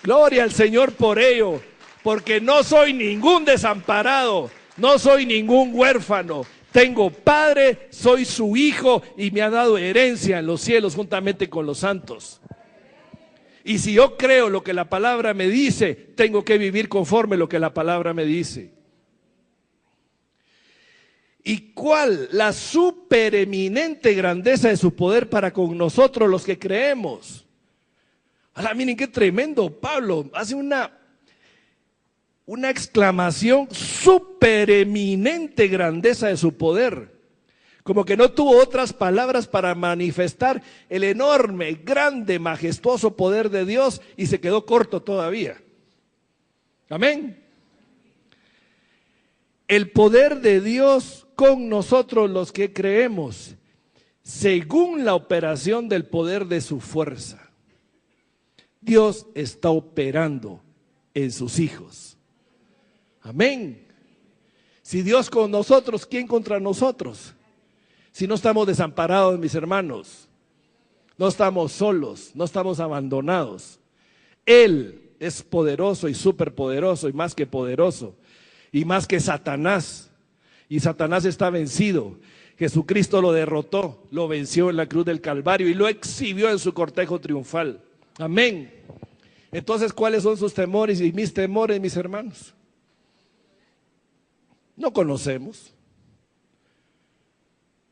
Gloria al Señor por ello, porque no soy ningún desamparado, no soy ningún huérfano. Tengo padre, soy su hijo y me ha dado herencia en los cielos juntamente con los santos. Y si yo creo lo que la palabra me dice, tengo que vivir conforme lo que la palabra me dice. ¿Y cuál? La supereminente grandeza de su poder para con nosotros los que creemos. Miren qué tremendo, Pablo hace una exclamación: supereminente grandeza de su poder. Como que no tuvo otras palabras para manifestar el enorme, grande, majestuoso poder de Dios y se quedó corto todavía. Amén. El poder de Dios con nosotros los que creemos, según la operación del poder de su fuerza. Dios está operando en sus hijos. Amén. Si Dios con nosotros, ¿quién contra nosotros? Si no estamos desamparados, mis hermanos, no estamos solos, no estamos abandonados. Él es poderoso y superpoderoso y más que poderoso y más que Satanás. Y Satanás está vencido. Jesucristo lo derrotó, lo venció en la cruz del Calvario y lo exhibió en su cortejo triunfal. Amén. Entonces, ¿cuáles son sus temores y mis temores, mis hermanos? No conocemos.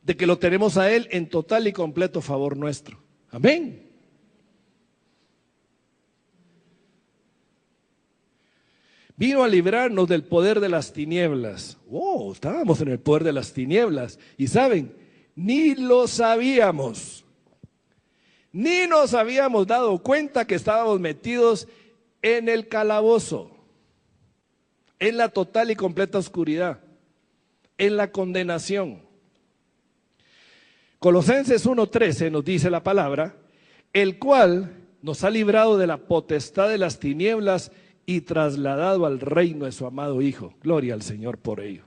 De que lo tenemos a Él en total y completo favor nuestro. Amén. Vino a librarnos del poder de las tinieblas. Oh, estábamos en el poder de las tinieblas. Y saben, ni lo sabíamos. Ni nos habíamos dado cuenta que estábamos metidos en el calabozo, en la total y completa oscuridad, en la condenación. Colosenses 1:13 nos dice la palabra, el cual nos ha librado de la potestad de las tinieblas y trasladado al reino de su amado Hijo. Gloria al Señor por ello.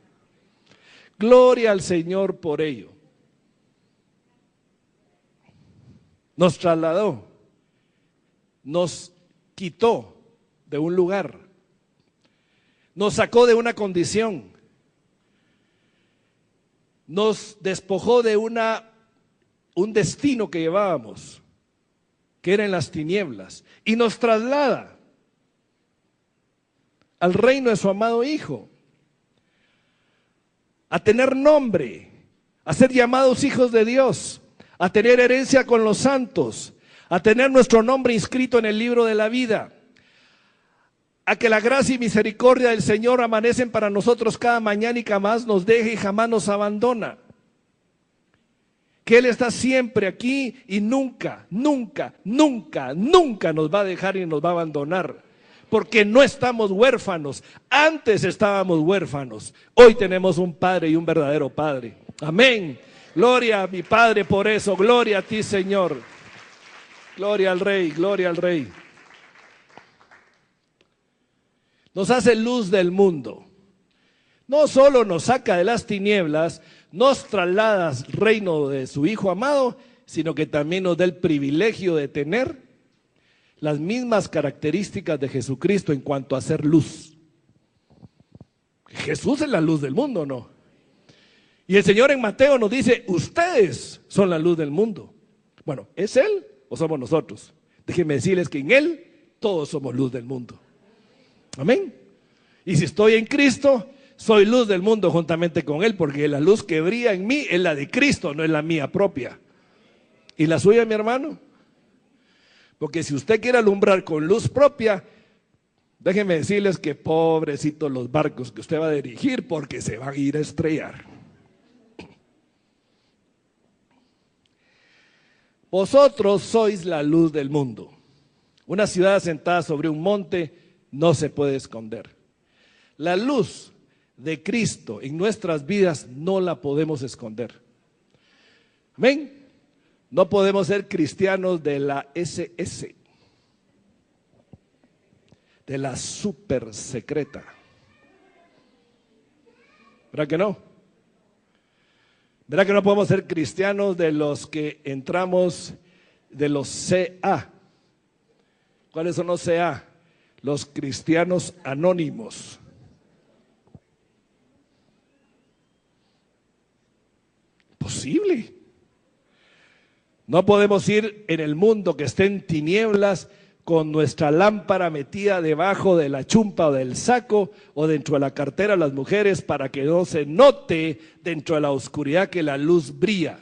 Gloria al Señor por ello. Nos trasladó, nos quitó de un lugar, nos sacó de una condición, nos despojó de un destino que llevábamos, que era en las tinieblas, y nos traslada al reino de su amado Hijo, a tener nombre, a ser llamados hijos de Dios, a tener herencia con los santos, a tener nuestro nombre inscrito en el libro de la vida, a que la gracia y misericordia del Señor amanecen para nosotros cada mañana y jamás nos deja y jamás nos abandona. Que Él está siempre aquí y nunca, nunca, nunca, nunca nos va a dejar y nos va a abandonar. Porque no estamos huérfanos, antes estábamos huérfanos, hoy tenemos un Padre y un verdadero Padre. Amén. Gloria a mi Padre por eso, gloria a ti Señor. Gloria al Rey, gloria al Rey. Nos hace luz del mundo. No solo nos saca de las tinieblas, nos traslada al reino de su Hijo amado, sino que también nos da el privilegio de tener las mismas características de Jesucristo en cuanto a ser luz. Jesús es la luz del mundo, ¿no? Y el Señor en Mateo nos dice, ustedes son la luz del mundo. Bueno, ¿es Él o somos nosotros? Déjenme decirles que en Él todos somos luz del mundo. Amén. Y si estoy en Cristo, soy luz del mundo juntamente con Él, porque la luz que brilla en mí es la de Cristo, no es la mía propia. ¿Y la suya, mi hermano? Porque si usted quiere alumbrar con luz propia, déjenme decirles que pobrecitos los barcos que usted va a dirigir, porque se van a ir a estrellar. Vosotros sois la luz del mundo. Una ciudad asentada sobre un monte no se puede esconder. La luz de Cristo en nuestras vidas no la podemos esconder. Amén. No podemos ser cristianos de la SS, de la super secreta. ¿Verdad que no? ¿Verdad que no podemos ser cristianos de los que entramos de los CA? ¿Cuáles son los CA? Los cristianos anónimos. Posible. No podemos ir en el mundo que esté en tinieblas con nuestra lámpara metida debajo de la chumpa o del saco o dentro de la cartera de las mujeres para que no se note dentro de la oscuridad que la luz brilla.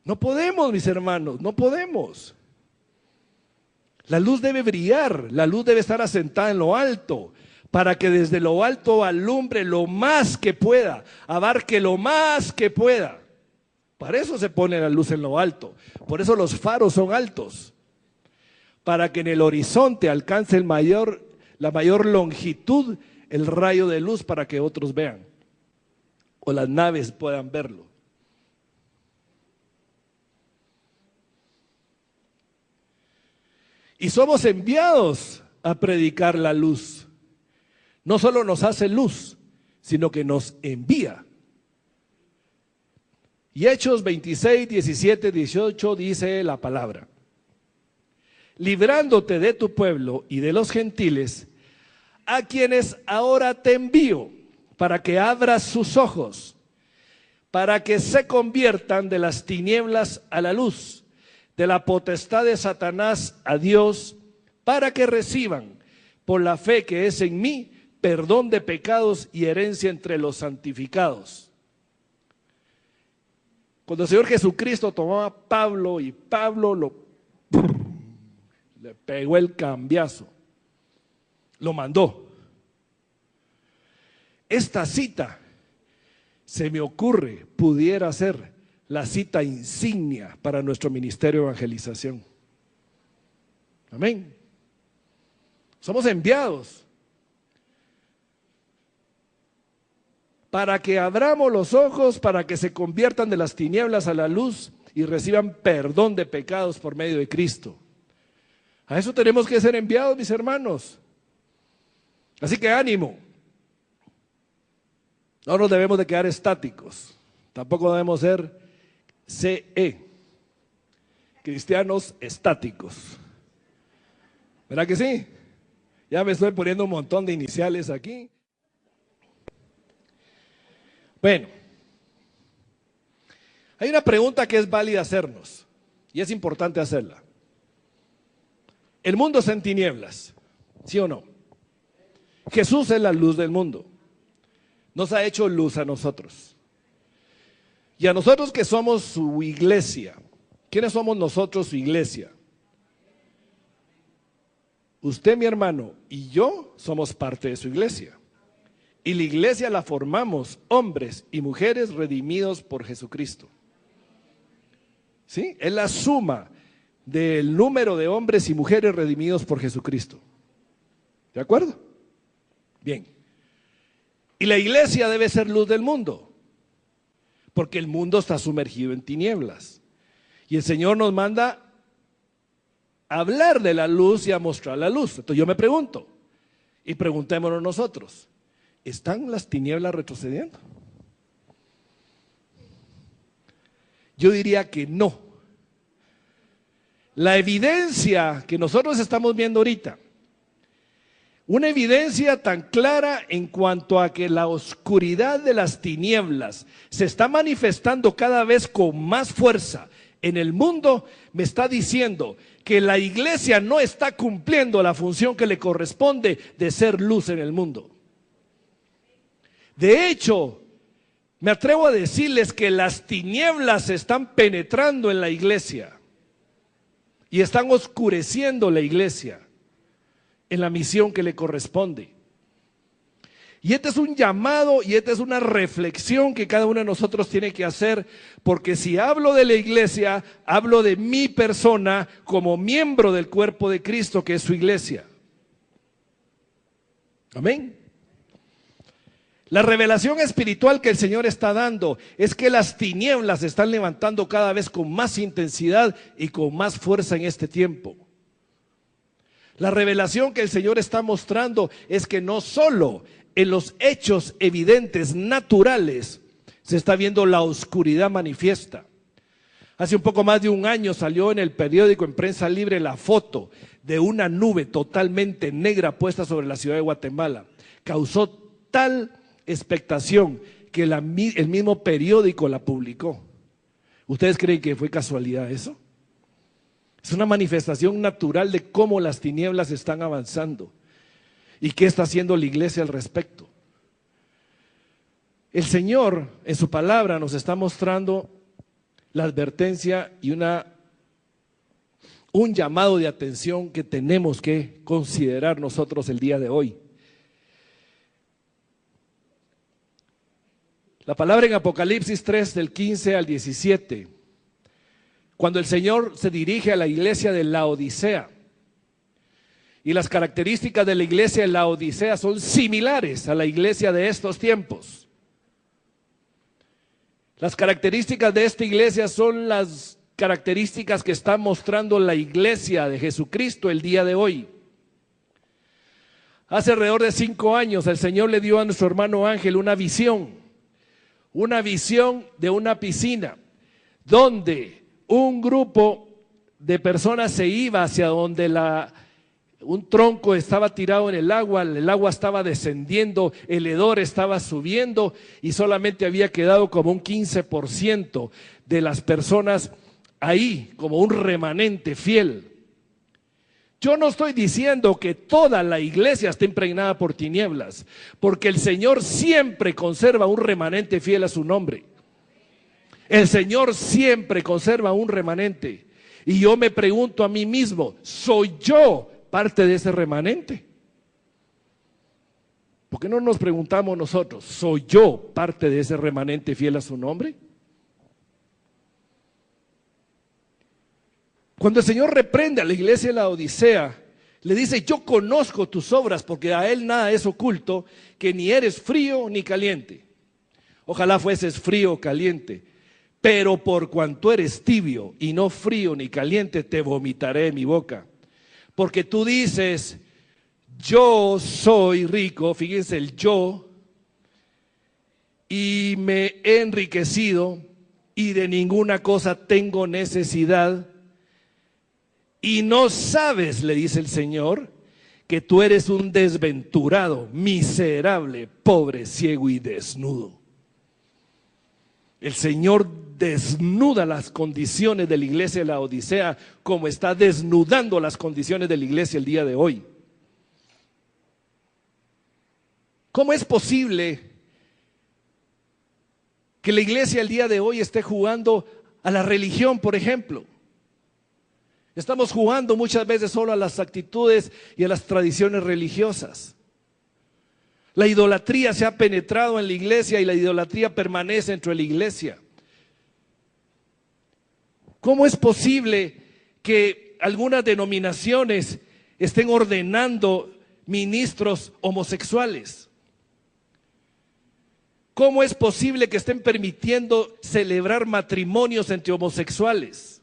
No podemos, mis hermanos, no podemos. La luz debe brillar, la luz debe estar asentada en lo alto, para que desde lo alto alumbre lo más que pueda, abarque lo más que pueda. Para eso se pone la luz en lo alto, por eso los faros son altos, para que en el horizonte alcance la mayor longitud el rayo de luz para que otros vean, o las naves puedan verlo. Y somos enviados a predicar la luz. No solo nos hace luz, sino que nos envía. Y Hechos 26, 17, 18 dice la palabra: librándote de tu pueblo y de los gentiles, a quienes ahora te envío, para que abras sus ojos, para que se conviertan de las tinieblas a la luz, de la potestad de Satanás a Dios, para que reciban, por la fe que es en mí, perdón de pecados y herencia entre los santificados. Cuando el Señor Jesucristo tomaba a Pablo y Pablo le pegó el cambiazo, lo mandó. Esta cita, se me ocurre, pudiera ser la cita insignia para nuestro ministerio de evangelización. Amén. Somos enviados para que abramos los ojos, para que se conviertan de las tinieblas a la luz y reciban perdón de pecados por medio de Cristo. A eso tenemos que ser enviados, mis hermanos. Así que ánimo. No nos debemos de quedar estáticos. Tampoco debemos ser CE, cristianos estáticos. ¿Verdad que sí? Ya me estoy poniendo un montón de iniciales aquí. Bueno, hay una pregunta que es válida hacernos y es importante hacerla. El mundo está en tinieblas, ¿sí o no? Jesús es la luz del mundo. Nos ha hecho luz a nosotros. Y a nosotros que somos su iglesia. ¿Quiénes somos nosotros su iglesia? Usted, mi hermano, y yo somos parte de su iglesia. Y la iglesia la formamos hombres y mujeres redimidos por Jesucristo. ¿Sí? Es la suma del número de hombres y mujeres redimidos por Jesucristo. ¿De acuerdo? Bien. Y la iglesia debe ser luz del mundo, porque el mundo está sumergido en tinieblas. Y el Señor nos manda a hablar de la luz y a mostrar la luz. Entonces yo me pregunto, y preguntémonos nosotros, ¿están las tinieblas retrocediendo? Yo diría que no. La evidencia que nosotros estamos viendo ahorita, una evidencia tan clara en cuanto a que la oscuridad de las tinieblas se está manifestando cada vez con más fuerza en el mundo, me está diciendo que la iglesia no está cumpliendo la función que le corresponde de ser luz en el mundo. De hecho, me atrevo a decirles que las tinieblas están penetrando en la iglesia y están oscureciendo la iglesia en la misión que le corresponde. Y este es un llamado y esta es una reflexión que cada uno de nosotros tiene que hacer, porque si hablo de la iglesia, hablo de mi persona como miembro del cuerpo de Cristo, que es su iglesia. Amén. La revelación espiritual que el Señor está dando es que las tinieblas se están levantando cada vez con más intensidad y con más fuerza en este tiempo. La revelación que el Señor está mostrando es que no solo en los hechos evidentes, naturales, se está viendo la oscuridad manifiesta. Hace un poco más de un año salió en el periódico, en Prensa Libre, la foto de una nube totalmente negra puesta sobre la ciudad de Guatemala. Causó tal expectación que el mismo periódico la publicó. ¿Ustedes creen que fue casualidad eso? Es una manifestación natural de cómo las tinieblas están avanzando y qué está haciendo la iglesia al respecto. El Señor en su palabra nos está mostrando la advertencia y un llamado de atención que tenemos que considerar nosotros el día de hoy. La palabra en Apocalipsis 3 del 15 al 17, cuando el Señor se dirige a la iglesia de Laodicea, y las características de la iglesia de Laodicea son similares a la iglesia de estos tiempos. Las características de esta iglesia son las características que está mostrando la iglesia de Jesucristo el día de hoy. Hace alrededor de 5 años el Señor le dio a nuestro hermano Ángel una visión de una piscina donde un grupo de personas se iba hacia donde un tronco estaba tirado en el agua estaba descendiendo, el hedor estaba subiendo y solamente había quedado como un 15% de las personas ahí, como un remanente fiel. Yo no estoy diciendo que toda la iglesia esté impregnada por tinieblas, porque el Señor siempre conserva un remanente fiel a su nombre. El Señor siempre conserva un remanente. Y yo me pregunto a mí mismo, ¿soy yo parte de ese remanente? ¿Por qué no nos preguntamos nosotros, ¿soy yo parte de ese remanente fiel a su nombre? Cuando el Señor reprende a la iglesia de la Odisea, le dice, yo conozco tus obras, porque a Él nada es oculto, que ni eres frío ni caliente. Ojalá fueses frío o caliente, pero por cuanto eres tibio y no frío ni caliente, te vomitaré de mi boca. Porque tú dices, yo soy rico, fíjense el yo, y me he enriquecido y de ninguna cosa tengo necesidad. Y no sabes, le dice el Señor, que tú eres un desventurado, miserable, pobre, ciego y desnudo. El Señor desnuda las condiciones de la iglesia de la Odisea como está desnudando las condiciones de la iglesia el día de hoy. ¿Cómo es posible que la iglesia el día de hoy esté jugando a la religión, por ejemplo? Estamos jugando muchas veces solo a las actitudes y a las tradiciones religiosas. La idolatría se ha penetrado en la iglesia y la idolatría permanece dentro de la iglesia. ¿Cómo es posible que algunas denominaciones estén ordenando ministros homosexuales? ¿Cómo es posible que estén permitiendo celebrar matrimonios entre homosexuales?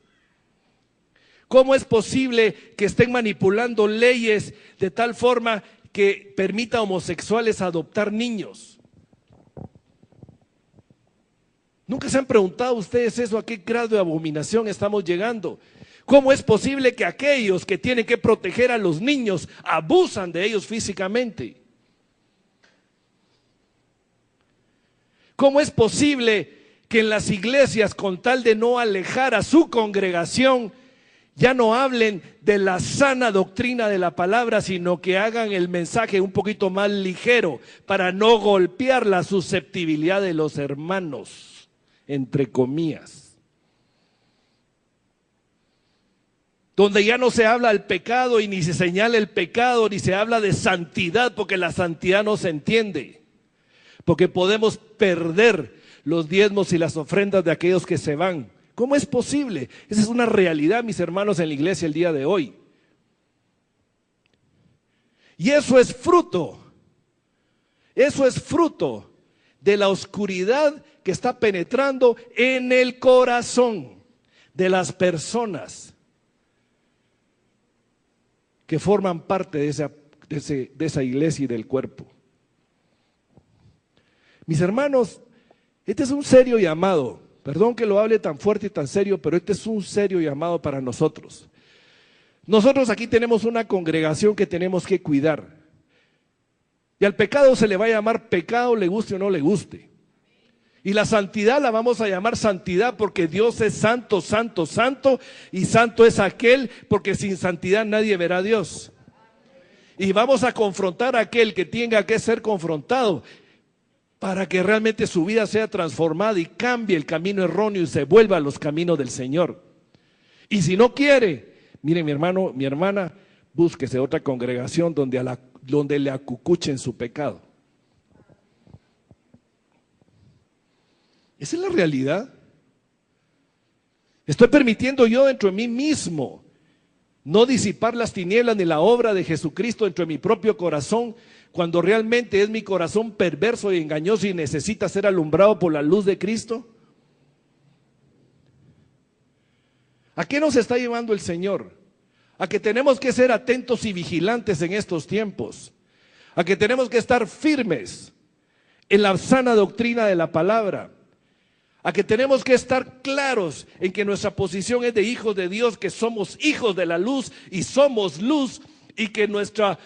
¿Cómo es posible que estén manipulando leyes de tal forma que permita a homosexuales adoptar niños? ¿Nunca se han preguntado ustedes eso? ¿A qué grado de abominación estamos llegando? ¿Cómo es posible que aquellos que tienen que proteger a los niños abusan de ellos físicamente? ¿Cómo es posible que en las iglesias, con tal de no alejar a su congregación, ya no hablen de la sana doctrina de la palabra, sino que hagan el mensaje un poquito más ligero para no golpear la susceptibilidad de los hermanos, entre comillas? Donde ya no se habla del pecado y ni se señala el pecado, ni se habla de santidad, porque la santidad no se entiende. Porque podemos perder los diezmos y las ofrendas de aquellos que se van. ¿Cómo es posible? Esa es una realidad, mis hermanos, en la iglesia el día de hoy. Y eso es fruto de la oscuridad que está penetrando en el corazón de las personas que forman parte de esa iglesia y del cuerpo. Mis hermanos, este es un serio llamado. Perdón que lo hable tan fuerte y tan serio, pero este es un serio llamado para nosotros. Nosotros aquí tenemos una congregación que tenemos que cuidar. Y al pecado se le va a llamar pecado, le guste o no le guste. Y la santidad la vamos a llamar santidad porque Dios es santo, santo, santo. Y santo es aquel porque sin santidad nadie verá a Dios. Y vamos a confrontar a aquel que tenga que ser confrontado, para que realmente su vida sea transformada y cambie el camino erróneo y se vuelva a los caminos del Señor. Y si no quiere, miren, mi hermano, mi hermana, búsquese otra congregación donde le acucuchen su pecado. Esa es la realidad. Estoy permitiendo yo dentro de mí mismo no disipar las tinieblas ni la obra de Jesucristo dentro de mi propio corazón, cuando realmente es mi corazón perverso y engañoso y necesita ser alumbrado por la luz de Cristo. ¿A qué nos está llevando el Señor? A que tenemos que ser atentos y vigilantes en estos tiempos, a que tenemos que estar firmes en la sana doctrina de la palabra, a que tenemos que estar claros en que nuestra posición es de hijos de Dios, que somos hijos de la luz y somos luz, y que nuestra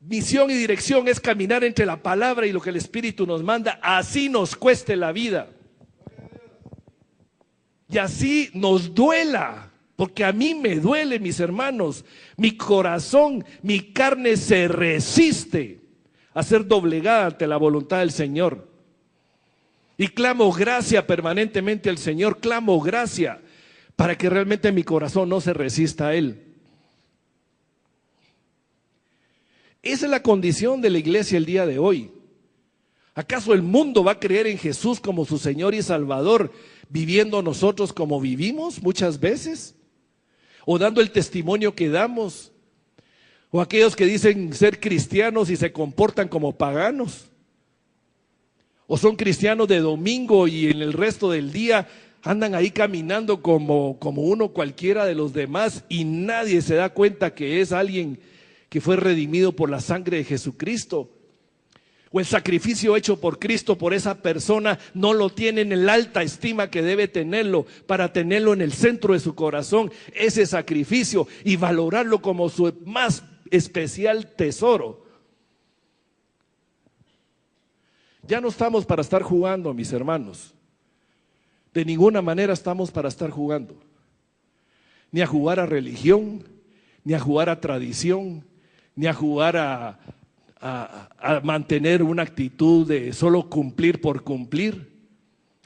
misión y dirección es caminar entre la palabra y lo que el Espíritu nos manda, así nos cueste la vida. Y así nos duela, porque a mí me duele, mis hermanos, mi corazón, mi carne se resiste a ser doblegada ante la voluntad del Señor. Y clamo gracia permanentemente al Señor, clamo gracia para que realmente mi corazón no se resista a Él. Esa es la condición de la iglesia el día de hoy. ¿Acaso el mundo va a creer en Jesús como su Señor y Salvador, viviendo nosotros como vivimos muchas veces? ¿O dando el testimonio que damos? ¿O aquellos que dicen ser cristianos y se comportan como paganos? ¿O son cristianos de domingo y en el resto del día andan ahí caminando como uno cualquiera de los demás y nadie se da cuenta que es alguien que fue redimido por la sangre de Jesucristo? ¿O el sacrificio hecho por Cristo por esa persona no lo tiene en la alta estima que debe tenerlo, para tenerlo en el centro de su corazón, ese sacrificio, y valorarlo como su más especial tesoro? Ya no estamos para estar jugando, mis hermanos. De ninguna manera estamos para estar jugando. Ni a jugar a religión, ni a jugar a tradición, ni a jugar a mantener una actitud de solo cumplir por cumplir.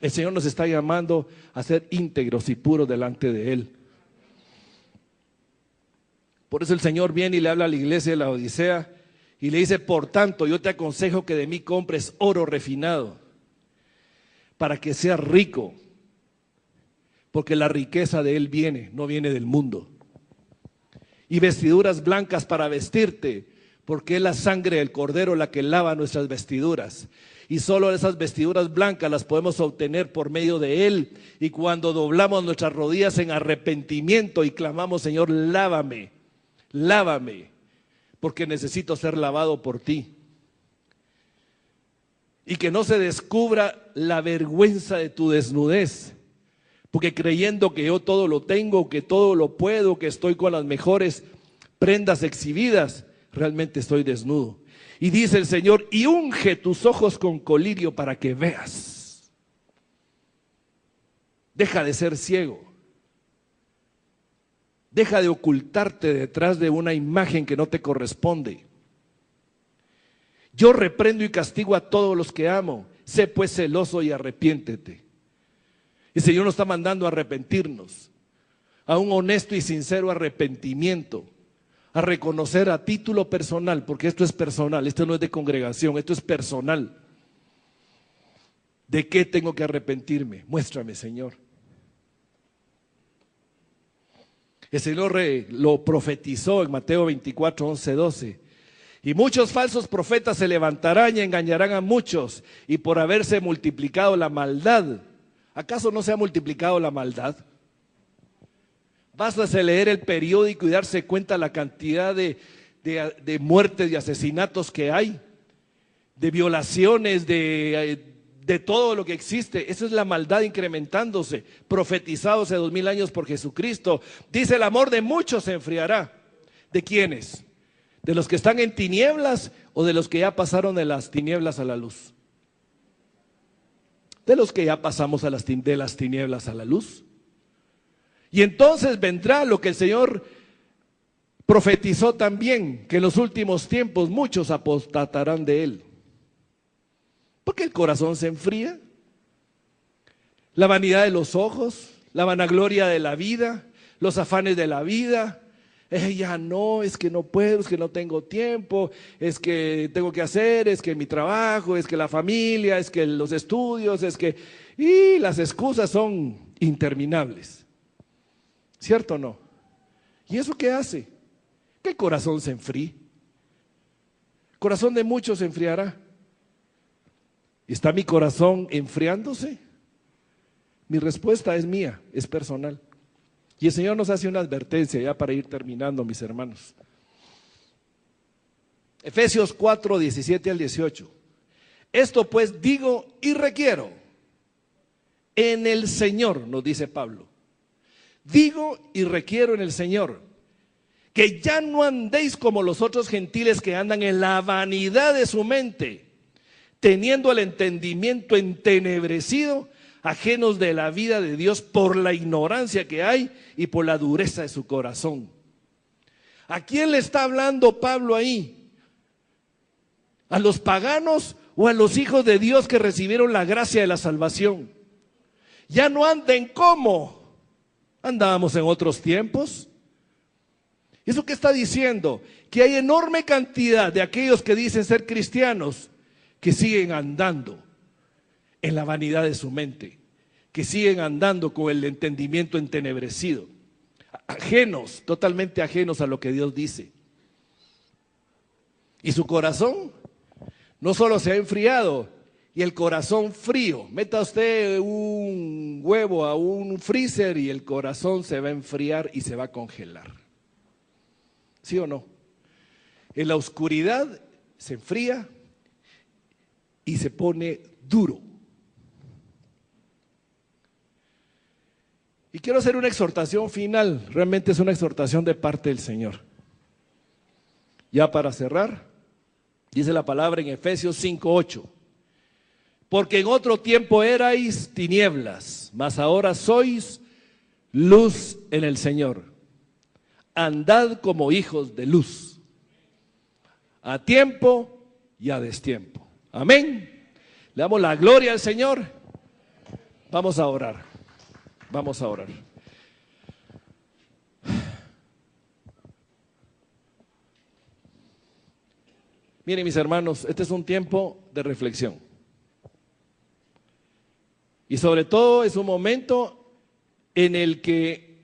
El Señor nos está llamando a ser íntegros y puros delante de Él. Por eso el Señor viene y le habla a la iglesia de la Odisea y le dice: por tanto, yo te aconsejo que de mí compres oro refinado para que seas rico, porque la riqueza de Él viene, no viene del mundo. Y vestiduras blancas para vestirte, porque es la sangre del Cordero la que lava nuestras vestiduras. Y solo esas vestiduras blancas las podemos obtener por medio de Él. Y cuando doblamos nuestras rodillas en arrepentimiento y clamamos: Señor, lávame, lávame, porque necesito ser lavado por ti. Y que no se descubra la vergüenza de tu desnudez, porque creyendo que yo todo lo tengo, que todo lo puedo, que estoy con las mejores prendas exhibidas, realmente estoy desnudo. Y dice el Señor: y unge tus ojos con colirio para que veas. Deja de ser ciego. Deja de ocultarte detrás de una imagen que no te corresponde. Yo reprendo y castigo a todos los que amo. Sé pues celoso y arrepiéntete. El Señor nos está mandando a arrepentirnos, a un honesto y sincero arrepentimiento, a reconocer a título personal, porque esto es personal, esto no es de congregación, esto es personal. ¿De qué tengo que arrepentirme? Muéstrame, Señor. El Señor lo profetizó en Mateo 24, 11, 12. Y muchos falsos profetas se levantarán y engañarán a muchos, y por haberse multiplicado la maldad. ¿Acaso no se ha multiplicado la maldad? Basta leer el periódico y darse cuenta la cantidad de muertes y asesinatos que hay, de violaciones, de todo lo que existe. Esa es la maldad incrementándose, profetizado hace 2000 años por Jesucristo. Dice: el amor de muchos se enfriará. ¿De quiénes? ¿De los que están en tinieblas o de los que ya pasaron de las tinieblas a la luz? De los que ya pasamos de las tinieblas a la luz. Y entonces vendrá lo que el Señor profetizó también, que en los últimos tiempos muchos apostatarán de Él. Porque el corazón se enfría, la vanidad de los ojos, la vanagloria de la vida, los afanes de la vida. Ya no, es que no puedo, es que no tengo tiempo, es que tengo que hacer, es que mi trabajo, es que la familia, es que los estudios, y las excusas son interminables. ¿Cierto o no? ¿Y eso qué hace? Que el corazón se enfríe. El corazón de muchos se enfriará. ¿Está mi corazón enfriándose? Mi respuesta es mía, es personal. Y el Señor nos hace una advertencia ya para ir terminando, mis hermanos. Efesios 4, 17 al 18. Esto pues digo y requiero en el Señor, nos dice Pablo. Digo y requiero en el Señor que ya no andéis como los otros gentiles que andan en la vanidad de su mente, teniendo el entendimiento entenebrecido, ajenos de la vida de Dios por la ignorancia que hay y por la dureza de su corazón. ¿A quién le está hablando Pablo ahí? ¿A los paganos o a los hijos de Dios que recibieron la gracia de la salvación. Ya no anden como andábamos en otros tiempos. ¿Eso qué está diciendo? Que hay enorme cantidad de aquellos que dicen ser cristianos que siguen andando en la vanidad de su mente, que siguen andando con el entendimiento entenebrecido, ajenos, totalmente ajenos a lo que Dios dice. Y su corazón no solo se ha enfriado, y el corazón frío, meta usted un huevo a un freezer y el corazón se va a enfriar y se va a congelar. ¿Sí o no? En la oscuridad se enfría y se pone duro. Y quiero hacer una exhortación final, realmente es una exhortación de parte del Señor. Ya para cerrar, dice la palabra en Efesios 5:8. Porque en otro tiempo erais tinieblas, mas ahora sois luz en el Señor. Andad como hijos de luz, a tiempo y a destiempo. Amén. Le damos la gloria al Señor. Vamos a orar. Vamos a orar. Miren, mis hermanos, este es un tiempo de reflexión. Y sobre todo es un momento en el que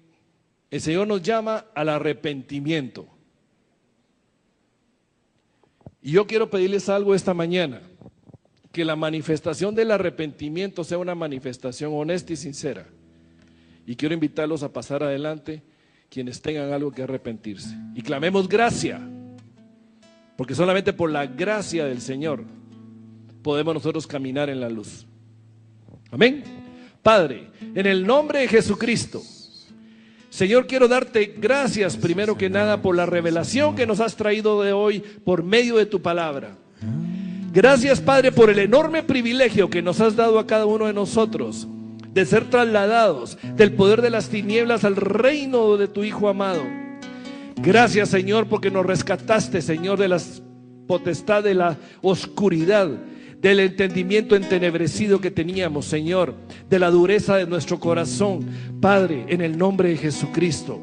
el Señor nos llama al arrepentimiento. Y yo quiero pedirles algo esta mañana, que la manifestación del arrepentimiento sea una manifestación honesta y sincera. Y quiero invitarlos a pasar adelante quienes tengan algo que arrepentirse. Y clamemos gracia, porque solamente por la gracia del Señor podemos nosotros caminar en la luz. Amén. Padre, en el nombre de Jesucristo, Señor, quiero darte gracias primero que nada por la revelación que nos has traído de hoy por medio de tu palabra. Gracias, Padre, por el enorme privilegio que nos has dado a cada uno de nosotros de ser trasladados del poder de las tinieblas al reino de tu Hijo amado. Gracias, Señor, porque nos rescataste, Señor, de la potestad de la oscuridad, del entendimiento entenebrecido que teníamos, Señor, de la dureza de nuestro corazón. Padre, en el nombre de Jesucristo,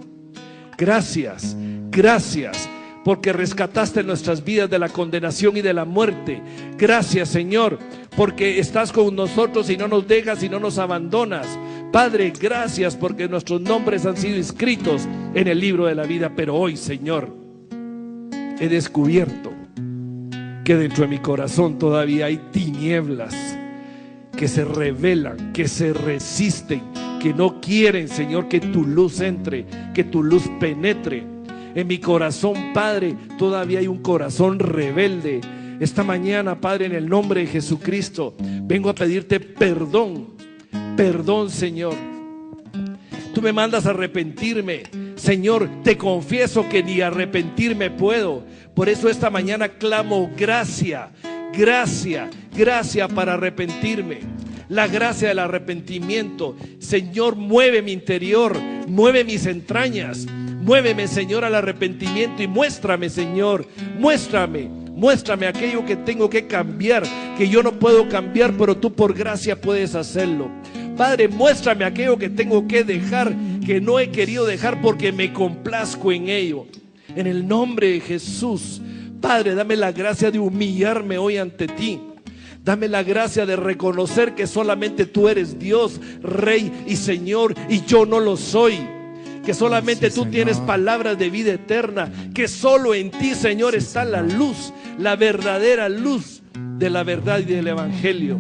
gracias, gracias, porque rescataste nuestras vidas de la condenación y de la muerte. Gracias, Señor, porque estás con nosotros y no nos dejas y no nos abandonas. Padre, gracias porque nuestros nombres han sido inscritos en el libro de la vida. Pero hoy, Señor, he descubierto que dentro de mi corazón todavía hay tinieblas que se rebelan, que se resisten, que no quieren, Señor, que tu luz entre, que tu luz penetre. En mi corazón, Padre, todavía hay un corazón rebelde. Esta mañana, Padre, en el nombre de Jesucristo, vengo a pedirte perdón. Perdón, Señor. Tú me mandas a arrepentirme. Señor, te confieso que ni arrepentirme puedo. Por eso esta mañana clamo gracia, gracia, gracia para arrepentirme. La gracia del arrepentimiento. Señor, mueve mi interior, mueve mis entrañas. Muéveme, Señor, al arrepentimiento y muéstrame, Señor, muéstrame aquello que tengo que cambiar, que yo no puedo cambiar, pero tú por gracia puedes hacerlo. Padre, muéstrame aquello que tengo que dejar, que no he querido dejar porque me complazco en ello. En el nombre de Jesús, Padre, dame la gracia de humillarme hoy ante ti. Dame la gracia de reconocer que solamente tú eres Dios, Rey y Señor, y yo no lo soy. Que solamente tú tienes palabras de vida eterna, que solo en ti, Señor, está la luz, la verdadera luz de la verdad y del evangelio.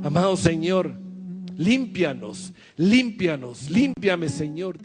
Amado Señor, límpianos, límpiame, Señor.